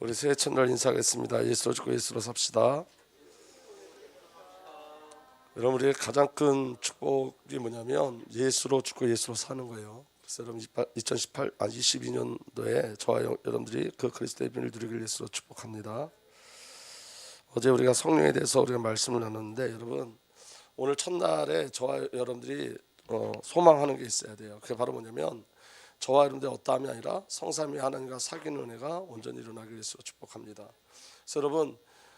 우리 새해 첫날 인사하겠습니다. 예수로 죽고 예수로 삽시다. 여러분, 우리의 가장 큰 축복이 뭐냐면 예수로 죽고 예수로 사는 거예요. 그래서 여러분 2022년도에 저와 여러분들이 그 그리스도의 비밀을 누리길 예수로 축복합니다. 어제 우리가 성령에 대해서 우리가 말씀을 나눴는데, 여러분 오늘 첫날에 저와 여러분들이 소망하는 게 있어야 돼요. 그게 바로 뭐냐면 저와 여러분들이 어떠함이 아니라 성삼위 하나님과 사귀는 은혜가 온전히 일어나길 위해서 축복합니다. 그래서 여러분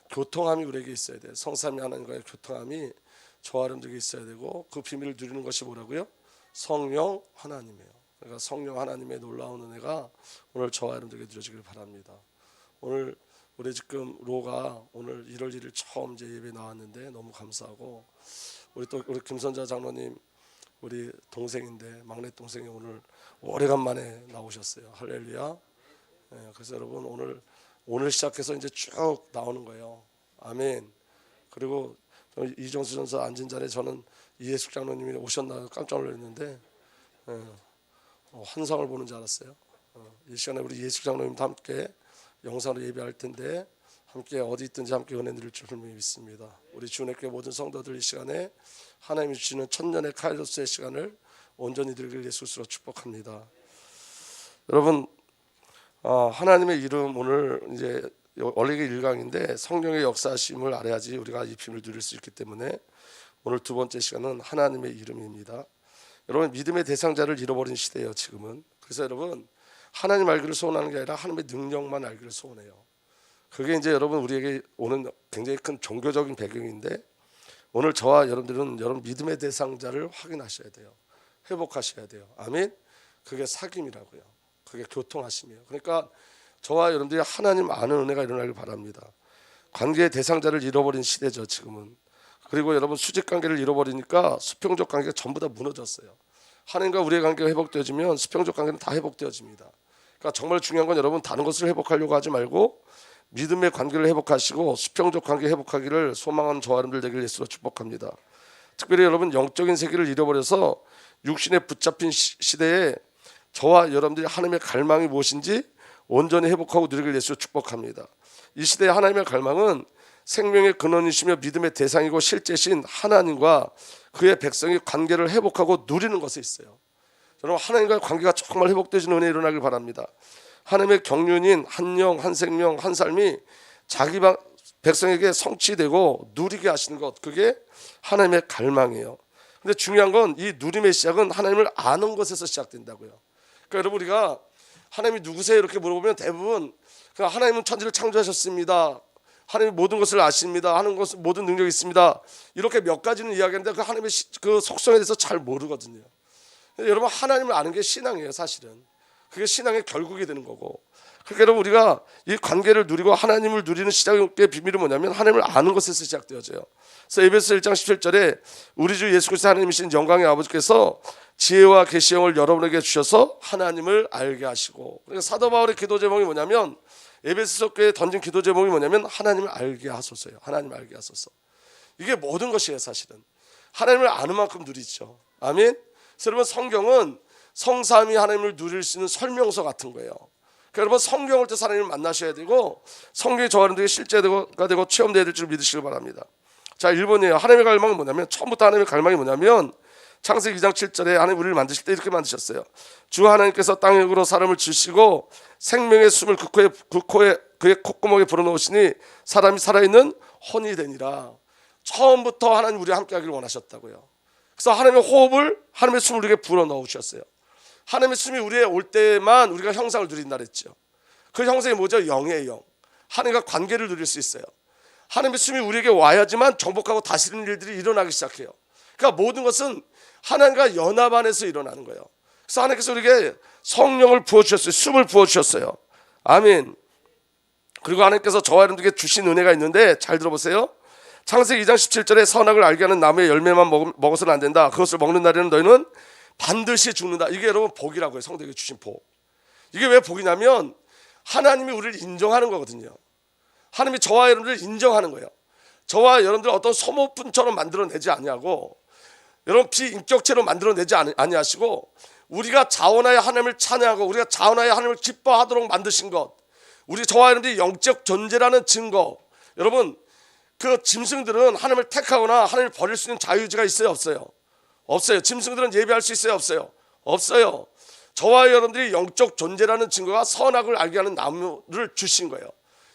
교통함이 우리에게 있어야 돼요. 성삼위 하나님과의 교통함이 저와 여러분들에게 있어야 되고, 그 비밀을 누리는 것이 뭐라고요? 성령 하나님이에요. 그러니까 성령 하나님의 놀라운 은혜가 오늘 저와 여러분들에게 누려지길 바랍니다. 오늘 우리 지금 로가 오늘 1월 1일 처음 이제 예배 나왔는데 너무 감사하고, 우리 김선자 장로님 우리 동생인데 막내 동생이 오늘 오래간만에 나오셨어요. 할렐루야. 그래서 여러분 오늘 시작해서 이제 쭉 나오는 거예요. 아멘. 그리고 이정수 전사 앉은 자리에 저는 이예숙 장로님이 오셨나 깜짝 놀랐는데 환상을 보는 줄 알았어요. 이 시간에 우리 이예숙 장로님도 함께 영상으로 예배할 텐데 함께 어디 있든지 함께 은혜 누릴 줄 믿습니다. 우리 주님께 모든 성도들 이 시간에 하나님이 주시는 천년의 카이로스의 시간을 온전히 누리길 예수로 축복합니다. 여러분, 하나님의 이름 오늘 이제 원래 이게 1강인데 성령의 역사하심을 알아야지 우리가 이 비밀을 누릴 수 있기 때문에 오늘 두 번째 시간은 하나님의 이름입니다. 여러분, 믿음의 대상자를 잃어버린 시대예요 지금은. 그래서 여러분 하나님 알기를 소원하는 게 아니라 하나님의 능력만 알기를 소원해요. 그게 이제 여러분 우리에게 오는 굉장히 큰 종교적인 배경인데, 오늘 저와 여러분들은 여러분 믿음의 대상자를 확인하셔야 돼요. 회복하셔야 돼요. 아멘. 그게 사귐이라고요. 그게 교통하심이에요. 그러니까 저와 여러분들이 하나님 아는 은혜가 일어나길 바랍니다. 관계의 대상자를 잃어버린 시대죠 지금은. 그리고 여러분 수직 관계를 잃어버리니까 수평적 관계가 전부 다 무너졌어요. 하나님과 우리의 관계가 회복되어지면 수평적 관계는 다 회복되어집니다. 그러니까 정말 중요한 건 여러분 다른 것을 회복하려고 하지 말고 믿음의 관계를 회복하시고 수평적 관계 회복하기를 소망하는 저와 여러분들 되길 예수로 축복합니다. 특별히 여러분 영적인 세계를 잃어버려서 육신에 붙잡힌 시대에 저와 여러분들이 하나님의 갈망이 무엇인지 온전히 회복하고 누리길 예수로 축복합니다. 이 시대의 하나님의 갈망은 생명의 근원이시며 믿음의 대상이고 실제신 하나님과 그의 백성이 관계를 회복하고 누리는 것에 있어요. 여러분 하나님과의 관계가 정말 회복되시는 은혜 일어나길 바랍니다. 하나님의 경륜인 한 영, 한 생명, 한 삶이 자기 백성에게 성취되고 누리게 하시는 것, 그게 하나님의 갈망이에요. 근데 중요한 건 이 누림의 시작은 하나님을 아는 것에서 시작된다고요. 그러니까 여러분 우리가 하나님이 누구세요? 이렇게 물어보면 대부분 그냥 하나님은 천지를 창조하셨습니다. 하나님이 모든 것을 아십니다. 하는 것은 모든 능력이 있습니다. 이렇게 몇 가지는 이야기하는데 그 하나님의 그 속성에 대해서 잘 모르거든요. 여러분 하나님을 아는 게 신앙이에요 사실은. 그게 신앙의 결국이 되는 거고. 그러니까 여러분 우리가 이 관계를 누리고 하나님을 누리는 시작의 비밀은 뭐냐면 하나님을 아는 것에서 시작되어져요. 그래서 에베소 1장 17절에 우리 주 예수 그리스도 하나님이신 영광의 아버지께서 지혜와 계시형을 여러분에게 주셔서 하나님을 알게 하시고. 그러니까 사도 바울의 기도 제목이 뭐냐면 에베소 교회에 던진 기도 제목이 뭐냐면 하나님을 알게 하소서예요. 하나님을 알게 하소서. 이게 모든 것이에요 사실은. 하나님을 아는 만큼 누리죠. 아멘. 그래서 여러분 성경은 성삼위 하나님을 누릴 수 있는 설명서 같은 거예요. 그러니까 여러분 성경을 통해서 하나님을 만나셔야 되고 성경이 저와 여러분들에게 실제가 되고 체험되어야 될 줄 믿으시길 바랍니다. 자 1번이에요. 하나님의 갈망은 뭐냐면, 처음부터 하나님의 갈망이 뭐냐면 창세기 2장 7절에 하나님 우리를 만드실 때 이렇게 만드셨어요. 주 하나님께서 땅의 으로 사람을 주시고 생명의 숨을 그의 콧구멍에 불어넣으시니 사람이 살아있는 혼이 되니라. 처음부터 하나님 우리와 함께하기를 원하셨다고요. 그래서 하나님의 호흡을, 하나님의 숨을 우리에게 불어넣으셨어요. 하나님의 숨이 우리에 올 때만 우리가 형상을 누린다 그랬죠. 그 형상이 뭐죠? 영의 영. 하나님과 관계를 누릴 수 있어요. 하나님의 숨이 우리에게 와야지만 정복하고 다스리는 일들이 일어나기 시작해요. 그러니까 모든 것은 하나님과 연합 안에서 일어나는 거예요. 그래서 하나님께서 우리에게 성령을 부어주셨어요. 숨을 부어주셨어요. 아멘. 그리고 하나님께서 저와 여러분들에게 주신 은혜가 있는데 잘 들어보세요. 창세기 2장 17절에 선악을 알게 하는 나무의 열매만 먹어서는 안 된다. 그것을 먹는 날에는 너희는 반드시 죽는다. 이게 여러분 복이라고 해요. 성도에게 주신 복. 이게 왜 복이냐면 하나님이 우리를 인정하는 거거든요. 하나님이 저와 여러분들을 인정하는 거예요. 저와 여러분들 어떤 소모품처럼 만들어내지 아니하고, 여러분 비인격체로 만들어내지 아니하시고, 우리가 자원하여 하나님을 찬양하고 우리가 자원하여 하나님을 기뻐하도록 만드신 것, 저와 여러분들이 영적 존재라는 증거. 여러분, 그 짐승들은 하나님을 택하거나 하나님을 버릴 수 있는 자유의지가 있어요, 없어요? 없어요. 짐승들은 예배할 수 있어요, 없어요? 없어요. 저와 여러분들이 영적 존재라는 증거가 선악을 알게 하는 나무를 주신 거예요.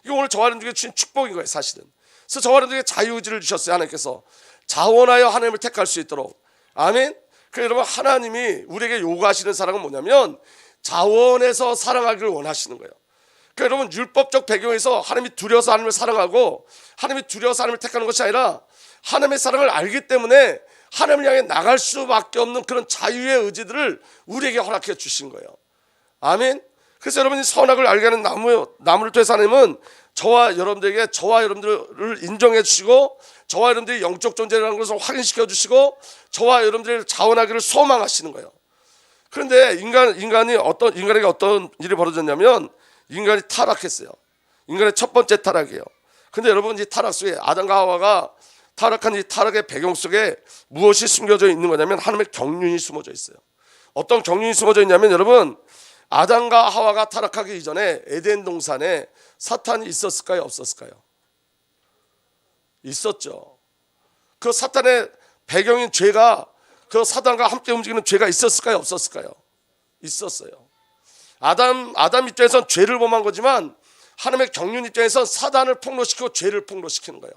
이거 오늘 저와 여러분들에게 주신 축복인 거예요, 사실은. 그래서 저와 여러분들에게 자유의지를 주셨어요, 하나님께서. 자원하여 하나님을 택할 수 있도록. 아멘. 그래서 여러분, 하나님이 우리에게 요구하시는 사랑은 뭐냐면 자원해서 사랑하기를 원하시는 거예요. 그러니까 여러분, 율법적 배경에서 하나님이 두려워서 하나님을 사랑하고 하나님이 두려워서 하나님을 택하는 것이 아니라 하나님의 사랑을 알기 때문에 하나님을 향해 나갈 수밖에 없는 그런 자유의 의지들을 우리에게 허락해 주신 거예요. 아멘. 그래서 여러분이 선악을 알게 하는 나무를 통해서 하나님은 저와 여러분들을 인정해 주시고 저와 여러분들이 영적 존재라는 것을 확인시켜 주시고 저와 여러분들이 자원하기를 소망하시는 거예요. 그런데 인간에게 어떤 일이 벌어졌냐면 인간이 타락했어요. 인간의 첫 번째 타락이에요. 근데 여러분, 이 타락 속에 아담과 하와가 타락한 이 타락의 배경 속에 무엇이 숨겨져 있는 거냐면 하나님의 경륜이 숨어져 있어요. 어떤 경륜이 숨어져 있냐면 여러분, 아담과 하와가 타락하기 이전에 에덴 동산에 사탄이 있었을까요, 없었을까요? 있었죠. 그 사탄의 배경인 죄가 그 사탄과 함께 움직이는 죄가 있었을까요, 없었을까요? 있었어요. 아담 입장에선 죄를 범한 거지만 하나님의 경륜 입장에선 사단을 폭로시키고 죄를 폭로시키는 거예요.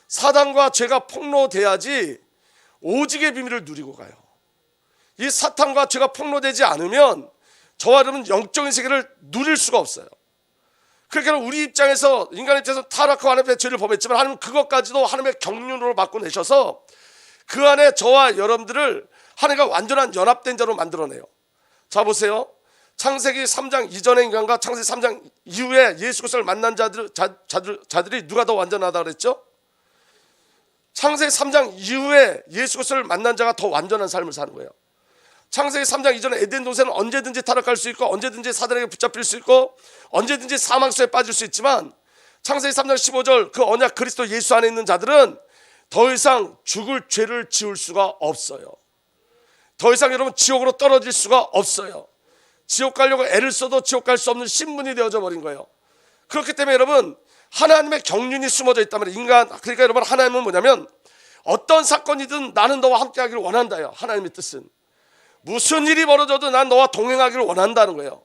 사단과 죄가 폭로돼야지 오직의 비밀을 누리고 가요. 이 사탄과 죄가 폭로되지 않으면 저와 여러분 영적인 세계를 누릴 수가 없어요. 그러니까 우리 입장에서 인간 입장에서 타락하고 하나님의 죄를 범했지만 하나님은 그것까지도 하나님의 경륜으로 바꿔내셔서 그 안에 저와 여러분들을 하나님과 완전한 연합된 자로 만들어내요. 자 보세요. 창세기 3장 이전의 인간과 창세기 3장 이후에 예수 그리스도를 만난 자들이 누가 더 완전하다 그랬죠? 창세기 3장 이후에 예수 그리스도를 만난 자가 더 완전한 삶을 사는 거예요. 창세기 3장 이전에 에덴 동산은 언제든지 타락할 수 있고 언제든지 사단에게 붙잡힐 수 있고 언제든지 사망 속에 빠질 수 있지만 창세기 3장 15절 그 언약 그리스도 예수 안에 있는 자들은 더 이상 죽을 죄를 지을 수가 없어요. 더 이상 여러분 지옥으로 떨어질 수가 없어요. 지옥 가려고 애를 써도 지옥 갈 수 없는 신분이 되어져 버린 거예요. 그렇기 때문에 여러분 하나님의 경륜이 숨어져 있다면 그러니까 여러분 하나님은 뭐냐면 어떤 사건이든 나는 너와 함께 하기를 원한다요. 하나님의 뜻은 무슨 일이 벌어져도 난 너와 동행하기를 원한다는 거예요.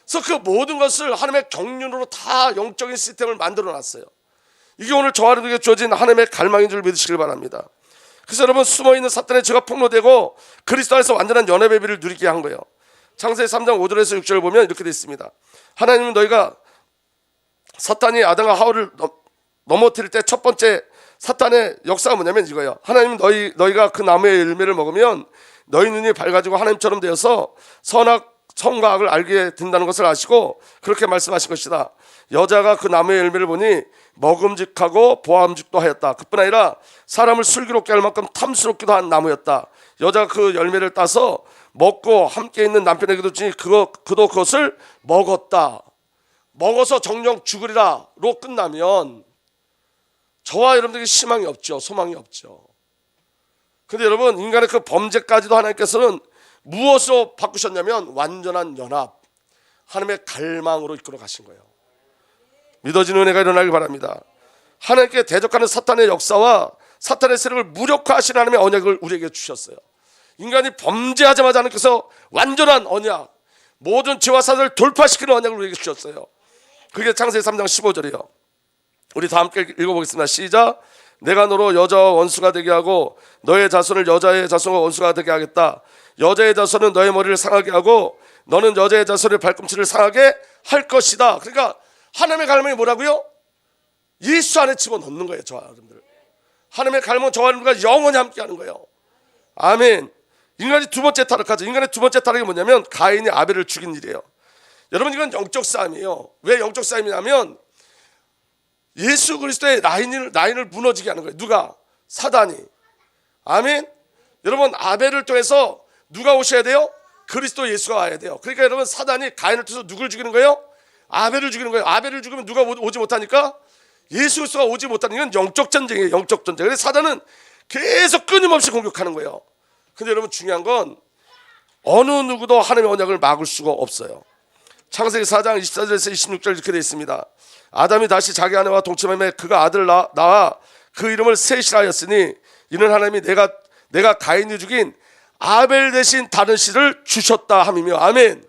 그래서 그 모든 것을 하나님의 경륜으로 다 영적인 시스템을 만들어 놨어요. 이게 오늘 저와 여러분에게 주어진 하나님의 갈망인 줄 믿으시길 바랍니다. 그래서 여러분 숨어있는 사탄의 죄가 폭로되고 그리스도 안에서 완전한 연합의 비를 누리게 한 거예요. 창세기 3장 5절에서 6절을 보면 이렇게 되어 있습니다. 하나님은 너희가 사탄이 아담과 하와를 넘어뜨릴 때 첫 번째 사탄의 역사가 뭐냐면 이거예요. 하나님은 너희가 그 나무의 열매를 먹으면 너희 눈이 밝아지고 하나님처럼 되어서 선과 악을 알게 된다는 것을 아시고 그렇게 말씀하신 것이다. 여자가 그 나무의 열매를 보니 먹음직하고 보암직도 하였다. 그뿐 아니라 사람을 슬기롭게 할 만큼 탐스럽기도 한 나무였다. 여자가 그 열매를 따서 먹고 함께 있는 남편에게도 주니 그도 그것을 먹었다. 먹어서 정령 죽으리라로 끝나면 저와 여러분들에게 희망이 없죠. 소망이 없죠. 그런데 여러분 인간의 그 범죄까지도 하나님께서는 무엇으로 바꾸셨냐면 완전한 연합, 하나님의 갈망으로 이끌어 가신 거예요. 믿어지는 은혜가 일어나길 바랍니다. 하나님께 대적하는 사탄의 역사와 사탄의 세력을 무력화하신 하나님의 언약을 우리에게 주셨어요. 인간이 범죄하자마자 하나님께서 완전한 언약, 모든 죄와 사단을 돌파시키는 언약을 우리에게 주셨어요. 그게 창세기 3장 15절이에요. 우리 다 함께 읽어보겠습니다. 시작. 내가 너로 여자와 원수가 되게 하고 너의 자손을 여자의 자손과 원수가 되게 하겠다. 여자의 자손은 너의 머리를 상하게 하고 너는 여자의 자손의 발꿈치를 상하게 할 것이다. 그러니까 하나님의 갈망이 뭐라고요? 예수 안에 집어넣는 거예요. 저와 여러분들 하나님의 갈망은 저와 여러분과 영원히 함께 하는 거예요. 아멘. 인간이 두 번째 타락하죠. 인간의 두 번째 타락이 뭐냐면 가인이 아벨을 죽인 일이에요. 여러분 이건 영적 싸움이에요. 왜 영적 싸움이냐면 예수 그리스도의 라인을 무너지게 하는 거예요. 누가? 사단이. 아멘. 여러분 아벨을 통해서 누가 오셔야 돼요? 그리스도 예수가 와야 돼요. 그러니까 여러분 사단이 가인을 통해서 누굴 죽이는 거예요? 아벨을 죽이는 거예요. 아벨을 죽이면 누가 오지 못하니까? 예수 그리스도가 오지 못하는 건 영적 전쟁이에요. 영적 전쟁. 그래서 사단은 계속 끊임없이 공격하는 거예요. 근데 여러분 중요한 건 어느 누구도 하나님의 언약을 막을 수가 없어요. 창세기 4장 24절에서 26절 이렇게 되어 있습니다. 아담이 다시 자기 아내와 동침함에 그가 아들을 낳아 그 이름을 셋이라 하였으니 이는 하나님이 내가 가인이 죽인 아벨 대신 다른 씨를 주셨다 함이며. 아멘.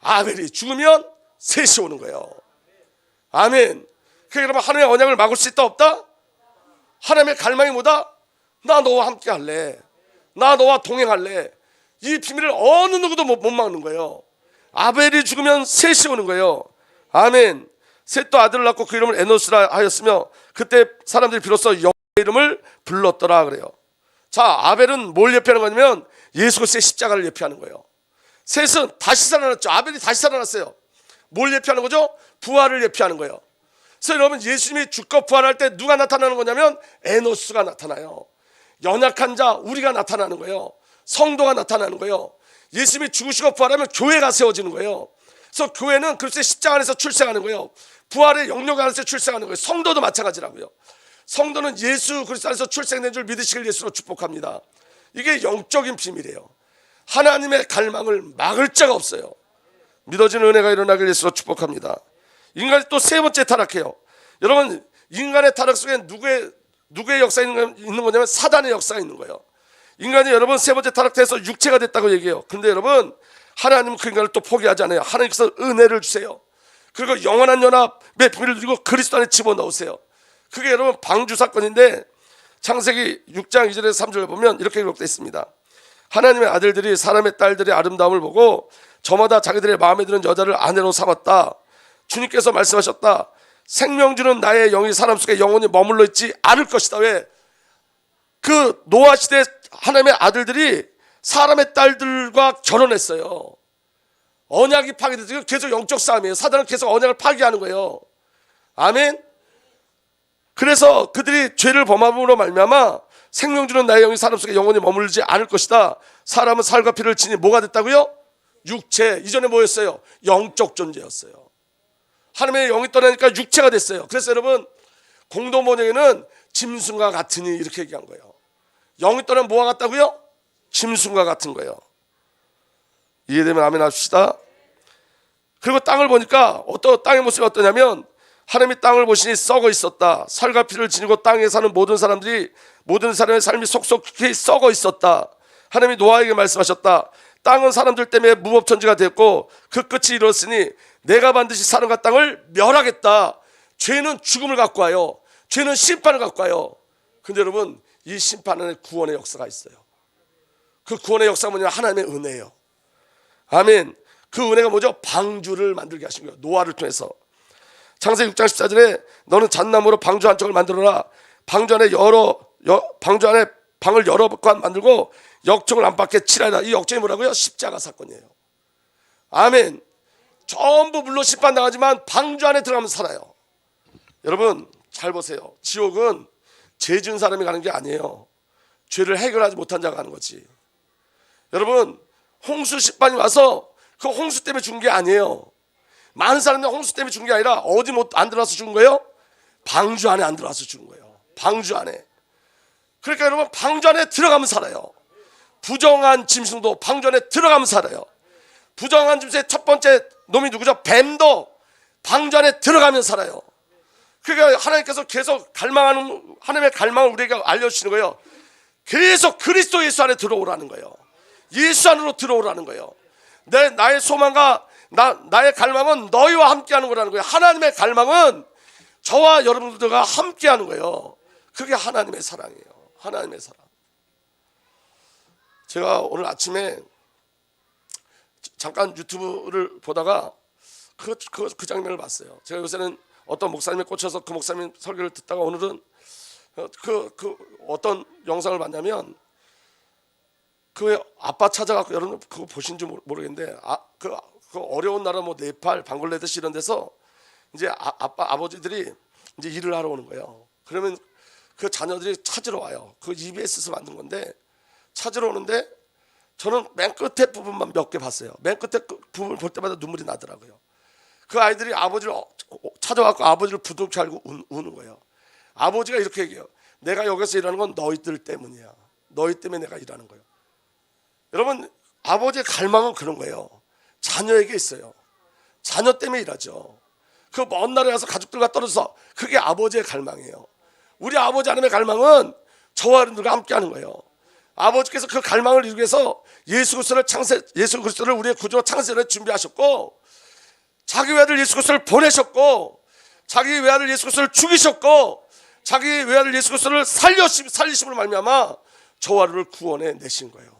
아벨이 죽으면 셋이 오는 거예요. 아멘. 그러니까 여러분, 하나님의 언약을 막을 수 있다 없다? 하나님의 갈망이 뭐다? 나 너와 함께 할래, 나 너와 동행할래. 이 비밀을 어느 누구도 못 막는 거예요. 아벨이 죽으면 셋이 오는 거예요. 아멘. 셋도 아들을 낳고 그 이름을 에노스라 하였으며 그때 사람들이 비로소 여호와의 이름을 불렀더라 그래요. 자, 아벨은 뭘 예표하는 거냐면 예수 그리스도의 십자가를 예표하는 거예요. 셋은 다시 살아났죠. 아벨이 다시 살아났어요. 뭘 예표하는 거죠? 부활을 예표하는 거예요. 그래서 여러분, 예수님이 죽고 부활할 때 누가 나타나는 거냐면 에노스가 나타나요. 연약한 자, 우리가 나타나는 거예요. 성도가 나타나는 거예요. 예수님이 죽으시고 부활하면 교회가 세워지는 거예요. 그래서 교회는 그리스도의 십자가 안에서 출생하는 거예요. 부활의 영역 안에서 출생하는 거예요. 성도도 마찬가지라고요. 성도는 예수 그리스도 안에서 출생된 줄 믿으시길 예수로 축복합니다. 이게 영적인 비밀이에요. 하나님의 갈망을 막을 자가 없어요. 믿어지는 은혜가 일어나길 예수로 축복합니다. 인간이 또 세 번째 타락해요. 여러분, 인간의 타락 속에 누구의 역사가 있는 거냐면 사단의 역사가 있는 거예요. 인간이 여러분 세 번째 타락해서 육체가 됐다고 얘기해요. 그런데 여러분, 하나님은 그 인간을 또 포기하지 않아요. 하나님께서 은혜를 주세요. 그리고 영원한 연합의 비밀을 주고 그리스도 안에 집어넣으세요. 그게 여러분 방주 사건인데, 창세기 6장 2절에서 3절을 보면 이렇게 기록되어 있습니다. 하나님의 아들들이 사람의 딸들의 아름다움을 보고 저마다 자기들의 마음에 드는 여자를 아내로 삼았다. 주님께서 말씀하셨다. 생명 주는 나의 영이 사람 속에 영원히 머물러 있지 않을 것이다. 왜? 그 노아 시대 하나님의 아들들이 사람의 딸들과 결혼했어요. 언약이 파괴돼서 계속 영적 싸움이에요. 사단은 계속 언약을 파괴하는 거예요. 아멘. 그래서 그들이 죄를 범함으로 말미암아 생명 주는 나의 영이 사람 속에 영원히 머물지 않을 것이다. 사람은 살과 피를 지니 뭐가 됐다고요? 육체. 이전에 뭐였어요? 영적 존재였어요. 하나님의 영이 떠나니까 육체가 됐어요. 그래서 여러분, 공동번역에는 짐승과 같으니 이렇게 얘기한 거예요. 영이 떠나면 뭐가 같다고요? 짐승과 같은 거예요. 이해되면 아멘 합시다. 그리고 땅을 보니까 땅의 모습이 어떠냐면 하나님이 땅을 보시니 썩어 있었다. 살과 피를 지니고 땅에 사는 모든 사람의 삶이 속속히 썩어 있었다. 하나님이 노아에게 말씀하셨다. 땅은 사람들 때문에 무법천지가 됐고 그 끝이 이뤘으니 내가 반드시 사람과 땅을 멸하겠다. 죄는 죽음을 갖고 와요. 죄는 심판을 갖고 와요. 근데 여러분, 이 심판 안에 구원의 역사가 있어요. 그 구원의 역사가 뭐냐면 하나님의 은혜예요. 아멘. 그 은혜가 뭐죠? 방주를 만들게 하신 거예요. 노아를 통해서. 창세기 6장 14절에 너는 잣나무로 방주 한쪽을 만들어라. 방주 안에 방을 여러 칸 만들고 역청을 안팎에 칠하라. 이 역청이 뭐라고요? 십자가 사건이에요. 아멘. 전부 물론 심판당하지만 방주 안에 들어가면 살아요. 여러분 잘 보세요. 지옥은 죄 지은 사람이 가는 게 아니에요. 죄를 해결하지 못한 자가 가는 거지. 여러분, 홍수 심판이 와서 그 홍수 때문에 죽은 게 아니에요. 많은 사람들이 홍수 때문에 죽은 게 아니라 어디 안 들어와서 죽은 거예요? 방주 안에 안 들어와서 죽은 거예요. 방주 안에. 그러니까 여러분, 방주 안에 들어가면 살아요. 부정한 짐승도 방주 안에 들어가면 살아요. 부정한 짐승의 첫 번째 놈이 누구죠? 뱀도 방주 안에 들어가면 살아요. 그러니까 하나님께서 계속 갈망하는 하나님의 갈망을 우리에게 알려주시는 거예요. 계속 그리스도 예수 안에 들어오라는 거예요. 예수 안으로 들어오라는 거예요. 나의 소망과 나의 갈망은 너희와 함께하는 거라는 거예요. 하나님의 갈망은 저와 여러분들과 함께하는 거예요. 그게 하나님의 사랑이에요. 하나님의 사랑. 제가 오늘 아침에 잠깐 유튜브를 보다가 그 장면을 봤어요. 제가 요새는 어떤 목사님에 꽂혀서 그 목사님 설교를 듣다가 오늘은 어떤 영상을 봤냐면 그 아빠 찾아갖고 여러분 그거 보신지 모르겠는데 그 어려운 나라 뭐 네팔, 방글라데시 이런 데서 이제 아버지들이 이제 일을 하러 오는 거예요. 그러면 그 자녀들이 찾으러 와요. 그 EBS에서 만든 건데 찾으러 오는데 저는 맨 끝에 부분만 몇 개 봤어요. 맨 끝에 그 부분을 볼 때마다 눈물이 나더라고요. 그 아이들이 아버지를 찾아와서 아버지를 부둥켜 안고 우는 거예요. 아버지가 이렇게 얘기해요. 내가 여기서 일하는 건 너희들 때문이야. 너희 때문에 내가 일하는 거예요. 여러분, 아버지의 갈망은 그런 거예요. 자녀에게 있어요. 자녀 때문에 일하죠. 그 먼 나라에 가서 가족들과 떨어져서, 그게 아버지의 갈망이에요. 우리 아버지 하나님의 갈망은 저와 여러분들과 함께 하는 거예요. 아버지께서 그 갈망을 이루기 위해서 예수 그리스도를 우리의 구주로 창세전에 준비하셨고, 자기 외아들 예수 그리스도를 보내셨고, 자기 외아들 예수 그리스도를 죽이셨고, 자기 외아들 예수 그리스도를 살리심으로 말미암아 저와 여러분을 구원해 내신 거예요.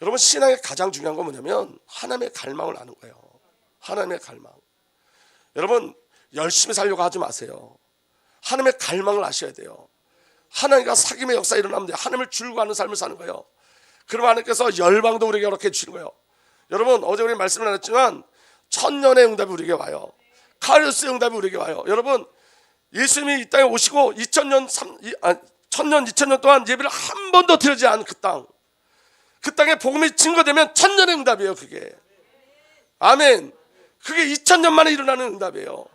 여러분, 신앙의 가장 중요한 건 뭐냐면 하나님의 갈망을 아는 거예요. 하나님의 갈망. 여러분, 열심히 살려고 하지 마세요. 하나님의 갈망을 아셔야 돼요. 하나님과 사귐의 역사가 일어나면 돼요. 하나님을 즐거워하는 삶을 사는 거예요. 그러면 하나님께서 열방도 우리에게 허락해 주시는 거예요. 여러분, 어제 우리 말씀을 나눴지만 천년의 응답이 우리에게 와요. 카이로스의 응답이 우리에게 와요. 여러분, 예수님이 이 땅에 오시고 2000년 2000년 동안 예배를 한 번도 드리지 않은 그 땅, 그 땅에 복음이 증거되면 천년의 응답이에요. 그게, 아멘. 그게 2000년 만에 일어나는 응답이에요.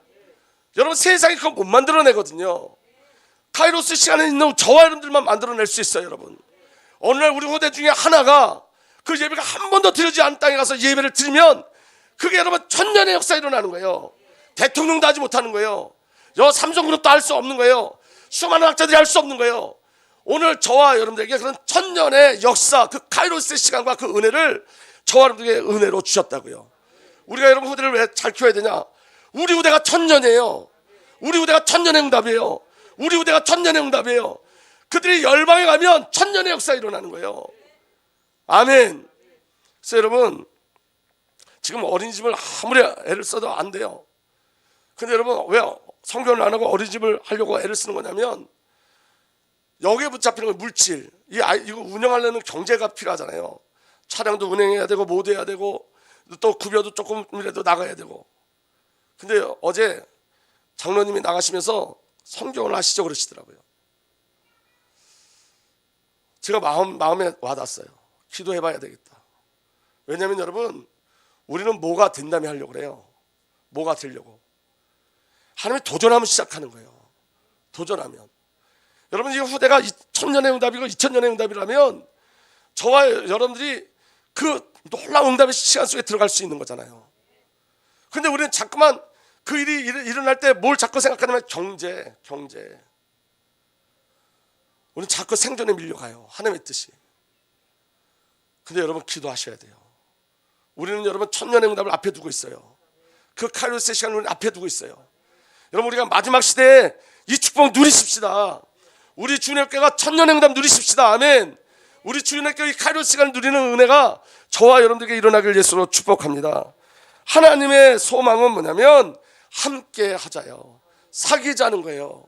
여러분, 세상이 그거 못 만들어내거든요. 카이로스 시간에 있는 저와 여러분들만 만들어낼 수 있어요. 여러분, 어느 날 우리 후대 중에 하나가 그 예배가 한 번도 드리지 않은 땅에 가서 예배를 드리면 그게 여러분 천년의 역사가 일어나는 거예요. 대통령도 하지 못하는 거예요. 삼성그룹도 할 수 없는 거예요. 수많은 학자들이 할 수 없는 거예요. 오늘 저와 여러분들에게 그런 천년의 역사, 그 카이로스의 시간과 그 은혜를 저와 여러분들에게 은혜로 주셨다고요. 우리가 여러분 후대를 왜 잘 키워야 되냐? 우리 후대가 천년이에요. 우리 후대가 천년의 응답이에요. 우리 후대가 천년의 응답이에요. 그들이 열방에 가면 천년의 역사가 일어나는 거예요. 아멘. 그래서 여러분, 지금 어린이집을 아무리 애를 써도 안 돼요. 근데 여러분, 왜 성경을 안 하고 어린이집을 하려고 애를 쓰는 거냐면, 여기에 붙잡히는 건 물질. 이거 운영하려면 경제가 필요하잖아요. 차량도 운행해야 되고 모두 해야 되고 또 급여도 조금이라도 나가야 되고. 근데 어제 장로님이 나가시면서 성경을 하시죠 그러시더라고요. 제가 마음에 와닿았어요. 기도해봐야 되겠다. 왜냐하면 여러분, 우리는 뭐가 된다며 하려고 그래요. 뭐가 되려고. 하나님이 도전하면 시작하는 거예요. 도전하면. 여러분, 이 후대가 1000년의 응답이고 2000년의 응답이라면 저와 여러분들이 그 놀라운 응답의 시간 속에 들어갈 수 있는 거잖아요. 근데 우리는 자꾸만 그 일이 일어날 때 뭘 자꾸 생각하냐면 경제. 우리는 자꾸 생존에 밀려가요. 하나님의 뜻이. 근데 여러분, 기도하셔야 돼요. 우리는 여러분 천년의 응답을 앞에 두고 있어요. 그 카이로스의 시간을 우리는 앞에 두고 있어요. 여러분, 우리가 마지막 시대에 이 축복 누리십시다. 우리 주님의 교회가 천년의 응답 누리십시다. 아멘. 우리 주님의 교회 카이로스 시간을 누리는 은혜가 저와 여러분들에게 일어나길 예수로 축복합니다. 하나님의 소망은 뭐냐면 함께 하자요. 사귀자는 거예요.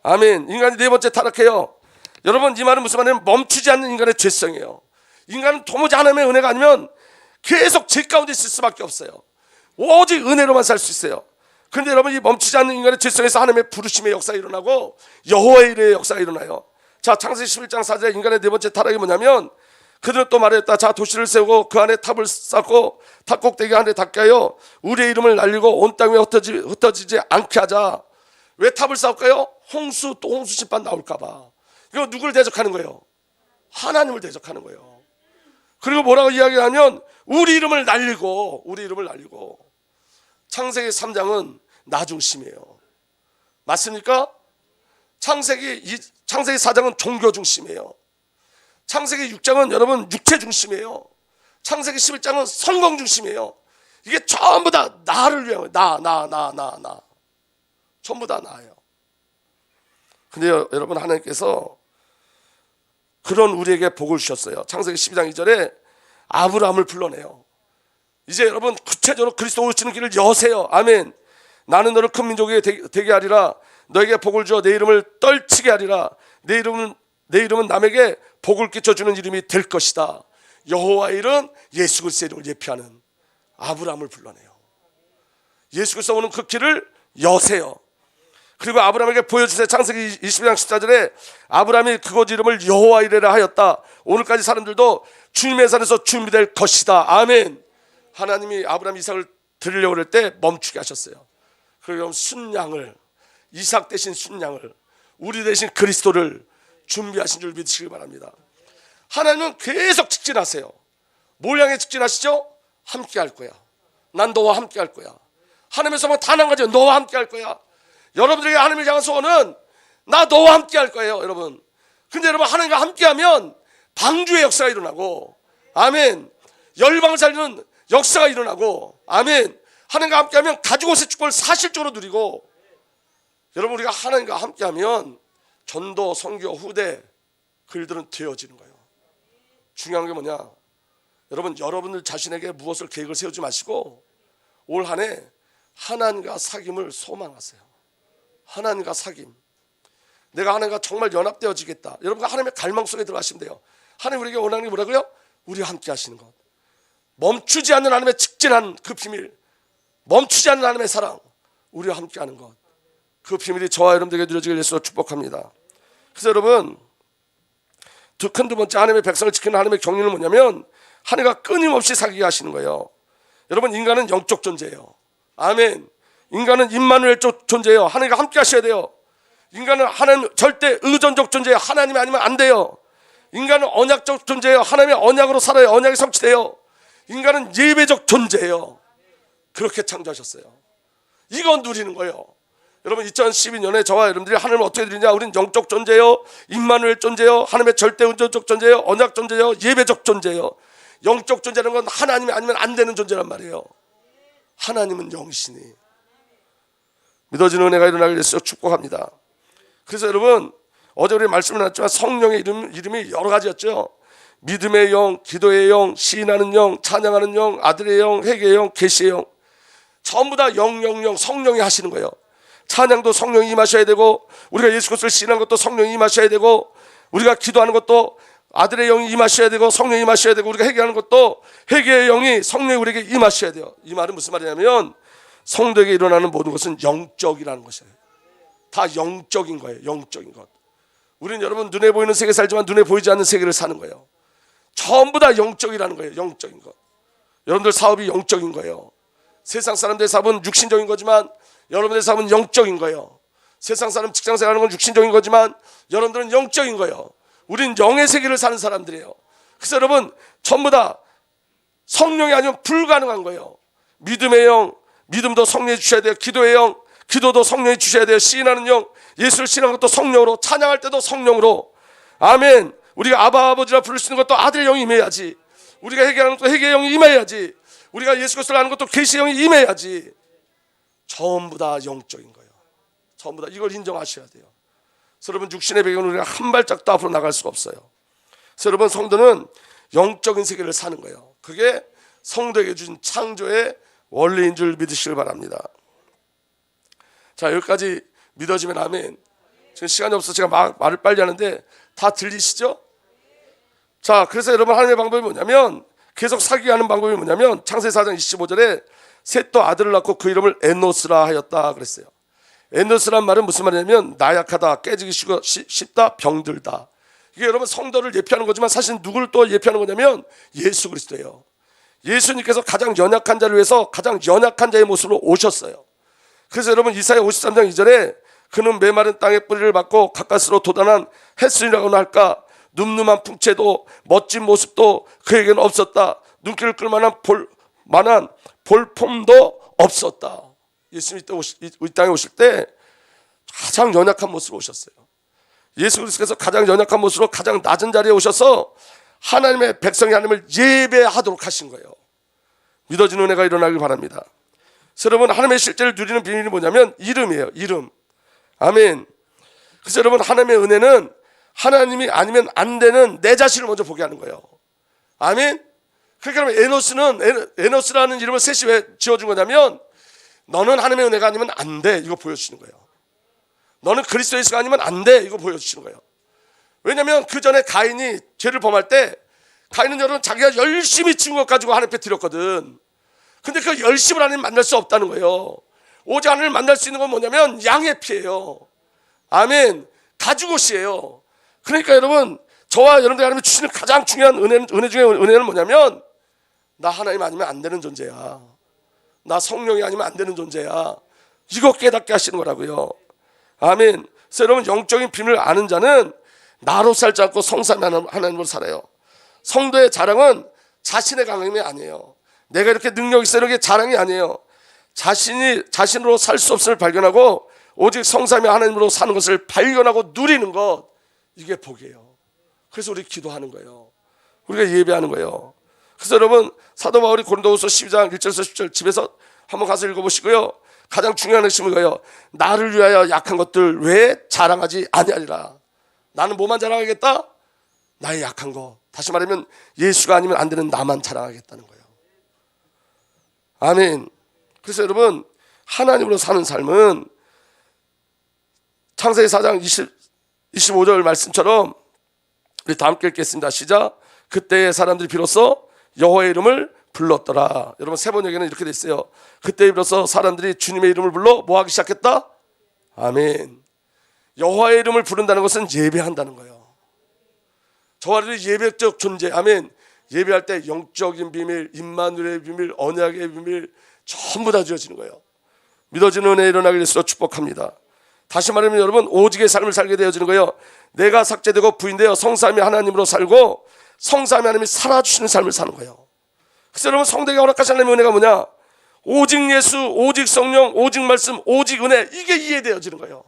아멘. 인간이 네 번째 타락해요. 여러분, 이 말은 무슨 말이냐면 멈추지 않는 인간의 죄성이에요. 인간은 도무지 하나님의 은혜가 아니면 계속 죄 가운데 있을 수밖에 없어요. 오직 은혜로만 살 수 있어요. 그런데 여러분, 이 멈추지 않는 인간의 죄성에서 하나님의 부르심의 역사가 일어나고 여호와의 일의 역사가 일어나요. 자, 창세기 11장 4절에 인간의 네 번째 타락이 뭐냐면, 그들은 또 말했다. 자, 도시를 세우고 그 안에 탑을 쌓고 탑 꼭대기 안에 닿게 하여 우리의 이름을 날리고 온 땅에 흩어지지 않게 하자. 왜 탑을 쌓을까요? 또 홍수 심판 나올까 봐. 이거 누구를 대적하는 거예요? 하나님을 대적하는 거예요. 그리고 뭐라고 이야기하면 우리 이름을 날리고 창세기 3장은 나 중심이에요. 맞습니까? 창세기 4장은 종교 중심이에요. 창세기 6장은 여러분 육체 중심이에요. 창세기 11장은 성공 중심이에요. 이게 전부 다 나를 위한 거예요. 나. 전부 다 나예요. 근데 여러분, 하나님께서 그런 우리에게 복을 주셨어요. 창세기 12장 2절에 아브라함을 불러내요. 이제 여러분, 구체적으로 그리스도 오시는 길을 여세요. 아멘. 나는 너를 큰 민족이 되게 하리라. 너에게 복을 주어 내 이름을 떨치게 하리라. 내 이름은 남에게 복을 끼쳐주는 이름이 될 것이다. 여호와의 이름, 예수 그리스도의 이름을 예표하는 아브라함을 불러내요. 예수 그리스도 오는 그 길을 여세요. 그리고 아브라함에게 보여주세요. 창세기 20장 14절에 아브라함이 그곳 이름을 여호와 이레라 하였다. 오늘까지 사람들도 주님의 산에서 준비될 것이다. 아멘. 하나님이 아브라함 이삭을 드리려고 할 때 멈추게 하셨어요. 그리고 순양을, 이삭 대신 순양을, 우리 대신 그리스도를 준비하신 줄 믿으시기 바랍니다. 하나님은 계속 직진하세요. 뭘 향해 직진하시죠? 함께 할 거야. 난 너와 함께 할 거야. 하나님의 소망 단 한 가지, 너와 함께 할 거야. 여러분들에게 하나님을 향한 소원은 나 너와 함께 할 거예요, 여러분. 근데 여러분, 하나님과 함께하면 방주의 역사가 일어나고, 아멘. 열방을 살리는 역사가 일어나고, 아멘. 하나님과 함께하면 가지고 있을 축복을 사실적으로 누리고, 여러분, 우리가 하나님과 함께하면 전도, 선교, 후대 글들은 되어지는 거예요. 중요한 게 뭐냐? 여러분, 여러분들 자신에게 무엇을 계획을 세우지 마시고 올 한 해 하나님과 사귐을 소망하세요. 하나님과 사귐. 내가 하나님과 정말 연합되어지겠다. 여러분과 하나님의 갈망 속에 들어가시면 돼요. 하나님 우리에게 원하는 게 뭐라고요? 우리와 함께 하시는 것. 멈추지 않는 하나님의 직진한 그 비밀, 멈추지 않는 하나님의 사랑, 우리와 함께 하는 것, 그 비밀이 저와 여러분들에게 누려지길 예수로 축복합니다. 그래서 여러분, 두 번째 하나님의 백성을 지키는 하나님의 경륜은 뭐냐면 하나님과 끊임없이 사귀게 하시는 거예요. 여러분, 인간은 영적 존재예요. 아멘. 인간은 임마누엘적 존재예요. 하나님과 함께 하셔야 돼요. 인간은 하나님 절대 의존적 존재예요. 하나님이 아니면 안 돼요. 인간은 언약적 존재예요. 하나님의 언약으로 살아요. 언약이 성취돼요. 인간은 예배적 존재예요. 그렇게 창조하셨어요. 이건 누리는 거예요. 여러분, 2012년에 저와 여러분들이 하나님을 어떻게 드리냐? 우리는 영적 존재요, 임마누엘 존재요, 하나님의 절대 의존적 존재요, 언약 존재요, 예배적 존재요. 영적 존재라는 건 하나님이 아니면 안 되는 존재란 말이에요. 하나님은 영이시니 믿어지는 은혜가 일어나길 예수로 축복합니다. 그래서 여러분, 어제 우리 말씀을 나눴지만 성령의 이름이 여러 가지였죠. 믿음의 영, 기도의 영, 시인하는 영, 찬양하는 영, 아들의 영, 회개의 영, 계시의 영. 전부 다 영, 성령이 하시는 거예요. 찬양도 성령이 임하셔야 되고, 우리가 예수 그리스도를 시인하는 것도 성령이 임하셔야 되고, 우리가 기도하는 것도 아들의 영이 임하셔야 되고, 성령이 임하셔야 되고, 우리가 회개하는 것도 회개의 영이 성령이 우리에게 임하셔야 돼요. 이 말은 무슨 말이냐면 성도에게 일어나는 모든 것은 영적이라는 것이에요. 다 영적인 거예요. 영적인 것. 우리는 여러분 눈에 보이는 세계 살지만 눈에 보이지 않는 세계를 사는 거예요. 전부 다 영적이라는 거예요. 영적인 것. 여러분들 사업이 영적인 거예요. 세상 사람들의 사업은 육신적인 거지만 여러분들의 사업은 영적인 거예요. 세상 사람 직장 생활하는 건 육신적인 거지만 여러분들은 영적인 거예요. 우린 영의 세계를 사는 사람들이에요. 그래서 여러분 전부 다 성령이 아니면 불가능한 거예요. 믿음의 영, 믿음도 성령이 주셔야 돼요. 기도의 영, 기도도 성령이 주셔야 돼요. 시인하는 영, 예수를 시인하는 것도 성령으로, 찬양할 때도 성령으로. 아멘. 우리가 아바 아버지라 부를 수 있는 것도 아들의 영이 임해야지. 우리가 회개하는 것도 회개의 영이 임해야지. 우리가 예수 그리스도를 아는 것도 계시의 영이 임해야지. 전부 다 영적인 거예요. 전부 다 이걸 인정하셔야 돼요. 그래서 여러분 육신의 배경은 우리가 한 발짝도 앞으로 나갈 수가 없어요. 그래서 여러분 성도는 영적인 세계를 사는 거예요. 그게 성도에게 주신 창조의 원리인 줄 믿으시길 바랍니다. 자, 여기까지 믿어지면 아멘. 지금 시간이 없어서 제가 말을 빨리 하는데 다 들리시죠? 자, 그래서 여러분 하나님의 방법이 뭐냐면 계속 사귀게 하는 방법이 뭐냐면 창세기 4장 25절에 셋도 아들을 낳고 그 이름을 에노스라 하였다 그랬어요. 에노스란 말은 무슨 말이냐면 나약하다, 깨지기 쉽다, 병들다. 이게 여러분 성도를 예표하는 거지만 사실 누구를 또 예표하는 거냐면 예수 그리스도예요. 예수님께서 가장 연약한 자를 위해서 가장 연약한 자의 모습으로 오셨어요. 그래서 여러분 이사야 53장 2절에 그는 메마른 땅의 뿌리를 받고 가까스로 돋아난 햇순이라고나 할까, 늠름한 풍채도 멋진 모습도 그에게는 없었다. 눈길을 끌만한 볼품도 없었다. 예수님이 이 땅에 오실 때 가장 연약한 모습으로 오셨어요. 예수 그리스도께서 가장 연약한 모습으로 가장 낮은 자리에 오셔서 하나님의 백성이 하나님을 예배하도록 하신 거예요. 믿어지는 은혜가 일어나길 바랍니다. 그래서 여러분 하나님의 실제를 누리는 비밀이 뭐냐면 이름이에요. 이름. 아멘. 그래서 여러분 하나님의 은혜는 하나님이 아니면 안 되는 내 자신을 먼저 보게 하는 거예요. 아멘. 그러니까 에노스라는 이름을 셋이 왜 지어준 거냐면 너는 하나님의 은혜가 아니면 안 돼. 이거 보여주시는 거예요. 너는 그리스도 예수가 아니면 안 돼. 이거 보여주시는 거예요. 왜냐하면 그 전에 가인이 죄를 범할 때 가인은 여러분 자기가 열심히 지은 것 가지고 하나님 앞에 드렸거든. 근데 그 열심을 하나님 만날 수 없다는 거예요. 오직 하나님을 만날 수 있는 건 뭐냐면 양의 피예요. 아멘. 가죽옷이에요. 그러니까 여러분 저와 여러분들이 하나님이 주시는 가장 중요한 은혜 중에 은혜는 뭐냐면 나 하나님 아니면 안 되는 존재야. 나 성령이 아니면 안 되는 존재야. 이거 깨닫게 하시는 거라고요. 아멘. 그래서 여러분 영적인 비밀을 아는 자는 나로 살지 않고 성삼위 하나님으로 살아요. 성도의 자랑은 자신의 강함이 아니에요. 내가 이렇게 능력 있어 이렇게 자랑이 아니에요. 자신으로 살 수 없음을 발견하고 오직 성삼위 하나님으로 사는 것을 발견하고 누리는 것, 이게 복이에요. 그래서 우리 기도하는 거예요. 우리가 예배하는 거예요. 그래서 여러분, 사도 바울이 고린도후서 12장 1절에서 10절 집에서 한번 가서 읽어보시고요. 가장 중요한 핵심은 이거예요. 나를 위하여 약한 것들 왜 자랑하지 아니하리라. 나는 뭐만 자랑하겠다? 나의 약한 거. 다시 말하면 예수가 아니면 안 되는 나만 자랑하겠다는 거예요. 아멘. 그래서 여러분, 하나님으로 사는 삶은 창세기 4장 25절 말씀처럼 우리 다 함께 읽겠습니다. 시작. 그때의 사람들이 비로소 여호와의 이름을 불렀더라. 여러분, 세 번역에는 이렇게 돼 있어요. 그때 비로소 사람들이 주님의 이름을 불러 뭐 하기 시작했다? 아멘. 여호와의 이름을 부른다는 것은 예배한다는 거예요. 저와 여러분이 예배적 존재. 아멘. 예배할 때 영적인 비밀, 임마누엘의 비밀, 언약의 비밀 전부 다 주어지는 거예요. 믿어지는 은혜 일어나길 예수로 축복합니다. 다시 말하면 여러분, 오직의 삶을 살게 되어지는 거예요. 내가 삭제되고 부인되어 성삼위 하나님으로 살고 성삼위 하나님이 살아주시는 삶을 사는 거예요. 그래서 여러분, 성도에게 허락하신 하나님의 은혜가 뭐냐? 오직 예수, 오직 성령, 오직 말씀, 오직 은혜, 이게 이해되어지는 거예요.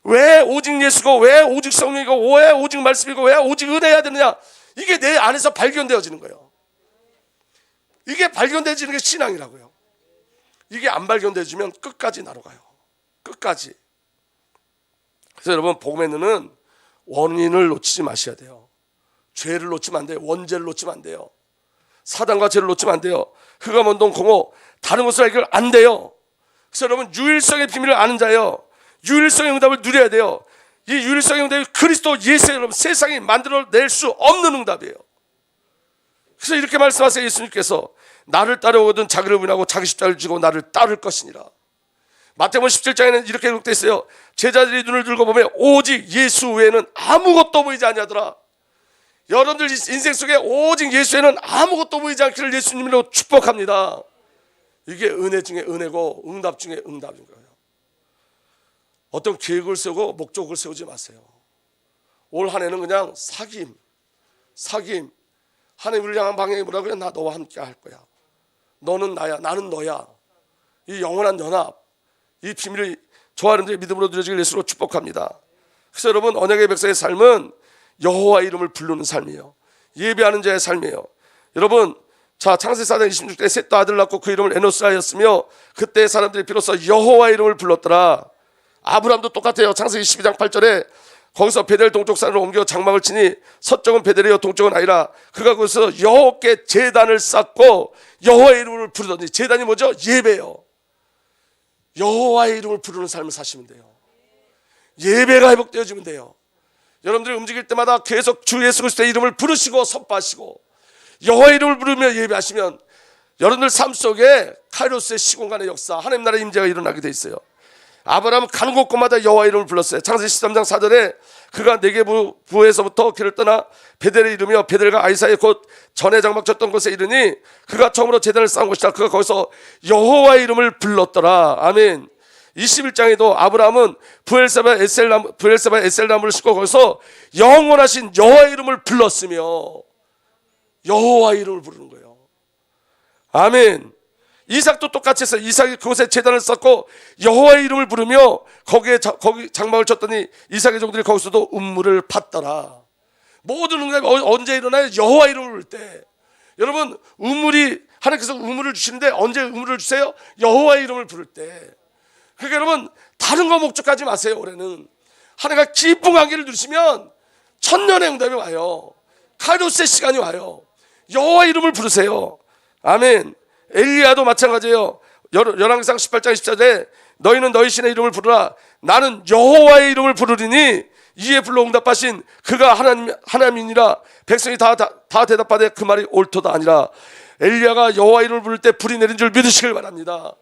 왜 오직 예수고, 왜 오직 성령이고, 왜 오직 말씀이고, 왜 오직 은혜해야 되느냐? 이게 내 안에서 발견되어지는 거예요. 이게 발견되어지는 게 신앙이라고요. 이게 안 발견되어지면 끝까지 나로 가요. 끝까지. 그래서 여러분, 복음의 눈은 원인을 놓치지 마셔야 돼요. 죄를 놓치면 안 돼요. 원죄를 놓치면 안 돼요. 사단과 죄를 놓치면 안 돼요. 흑암, 원동, 공허, 다른 것을 알기를 안 돼요. 그래서 여러분, 유일성의 비밀을 아는 자예요. 유일성의 응답을 누려야 돼요. 이 유일성의 응답이 그리스도 예수에 여러분 세상이 만들어낼 수 없는 응답이에요. 그래서 이렇게 말씀하세요. 예수님께서 나를 따르거든 자기를 부인하고 자기 십자가를 지고 나를 따를 것이니라. 마태복음 17장에는 이렇게 기록되어 있어요. 제자들이 눈을 들고 보면 오직 예수 외에는 아무것도 보이지 아니하더라. 여러분들 인생 속에 오직 예수 외에는 아무것도 보이지 않기를 예수님으로 축복합니다. 이게 은혜 중에 은혜고 응답 중에 응답인 거예요. 어떤 계획을 세우고 목적을 세우지 마세요. 올 한 해는 그냥 사귐. 하나님을 향한 방향이 뭐라고요? 나 너와 함께 할 거야. 너는 나야, 나는 너야. 이 영원한 연합, 이 비밀을 저와 여러분들의 믿음으로 누려지길 예수로 축복합니다. 그래서 여러분, 언약의 백성의 삶은 여호와 이름을 부르는 삶이에요. 예배하는 자의 삶이에요. 여러분, 자, 창세기 4장 26절에 셋도 아들 낳고 그 이름을 에노스라 하였으며 그때 사람들이 비로소 여호와 이름을 불렀더라. 아브라함도 똑같아요. 창세기 12장 8절에 거기서 베델 동쪽 산으로 옮겨 장막을 치니 서쪽은 베델이요 동쪽은 아이라. 그가 거기서 여호와께 제단을 쌓고 여호와의 이름을 부르더니, 제단이 뭐죠? 예배요. 여호와의 이름을 부르는 삶을 사시면 돼요. 예배가 회복되어지면 돼요. 여러분들이 움직일 때마다 계속 주 예수 그리스도의 이름을 부르시고 선포하시고 여호와의 이름을 부르며 예배하시면 여러분들 삶 속에 카이로스의 시공간의 역사, 하나님 나라의 임재가 일어나게 돼 있어요. 아브라함은 가는 곳곳마다 여호와 이름을 불렀어요. 창세기 13장 4절에 그가 네게부에서부터 길을 떠나 베델에 이르며 베델과 아이 사이에 곧 전에 장막 쳤던 곳에 이르니 그가 처음으로 제단을 쌓은 곳이다. 그가 거기서 여호와의 이름을 불렀더라. 아멘. 21장에도 아브라함은 브엘세바 에셀나무를 싣고 거기서 영원하신 여호와의 이름을 불렀으며, 여호와의 이름을 부르는 거예요. 아멘. 이삭도 똑같이 했어요. 이삭이 그곳에 제단을 쌓고 여호와의 이름을 부르며 거기 장막을 쳤더니 이삭의 종들이 거기서도 음물을 팠더라. 모든 응답이 언제 일어나요? 여호와의 이름을 부를 때. 여러분, 하나님께서 우물을 주시는데 언제 우물을 주세요? 여호와의 이름을 부를 때. 그러니까 여러분, 다른 거 목적하지 마세요. 올해는 하나님과 기쁜 관계를 누리시면 천년의 응답이 와요. 카이로스의 시간이 와요. 여호와의 이름을 부르세요. 아멘. 엘리야도 마찬가지예요. 열왕기상 18장 14절에 너희는 너희 신의 이름을 부르라. 나는 여호와의 이름을 부르리니 이에 불러 응답하신 그가 하나님이니라. 백성이 다 대답하되 그 말이 옳도다 아니라. 엘리야가 여호와의 이름을 부를 때 불이 내린 줄 믿으시길 바랍니다.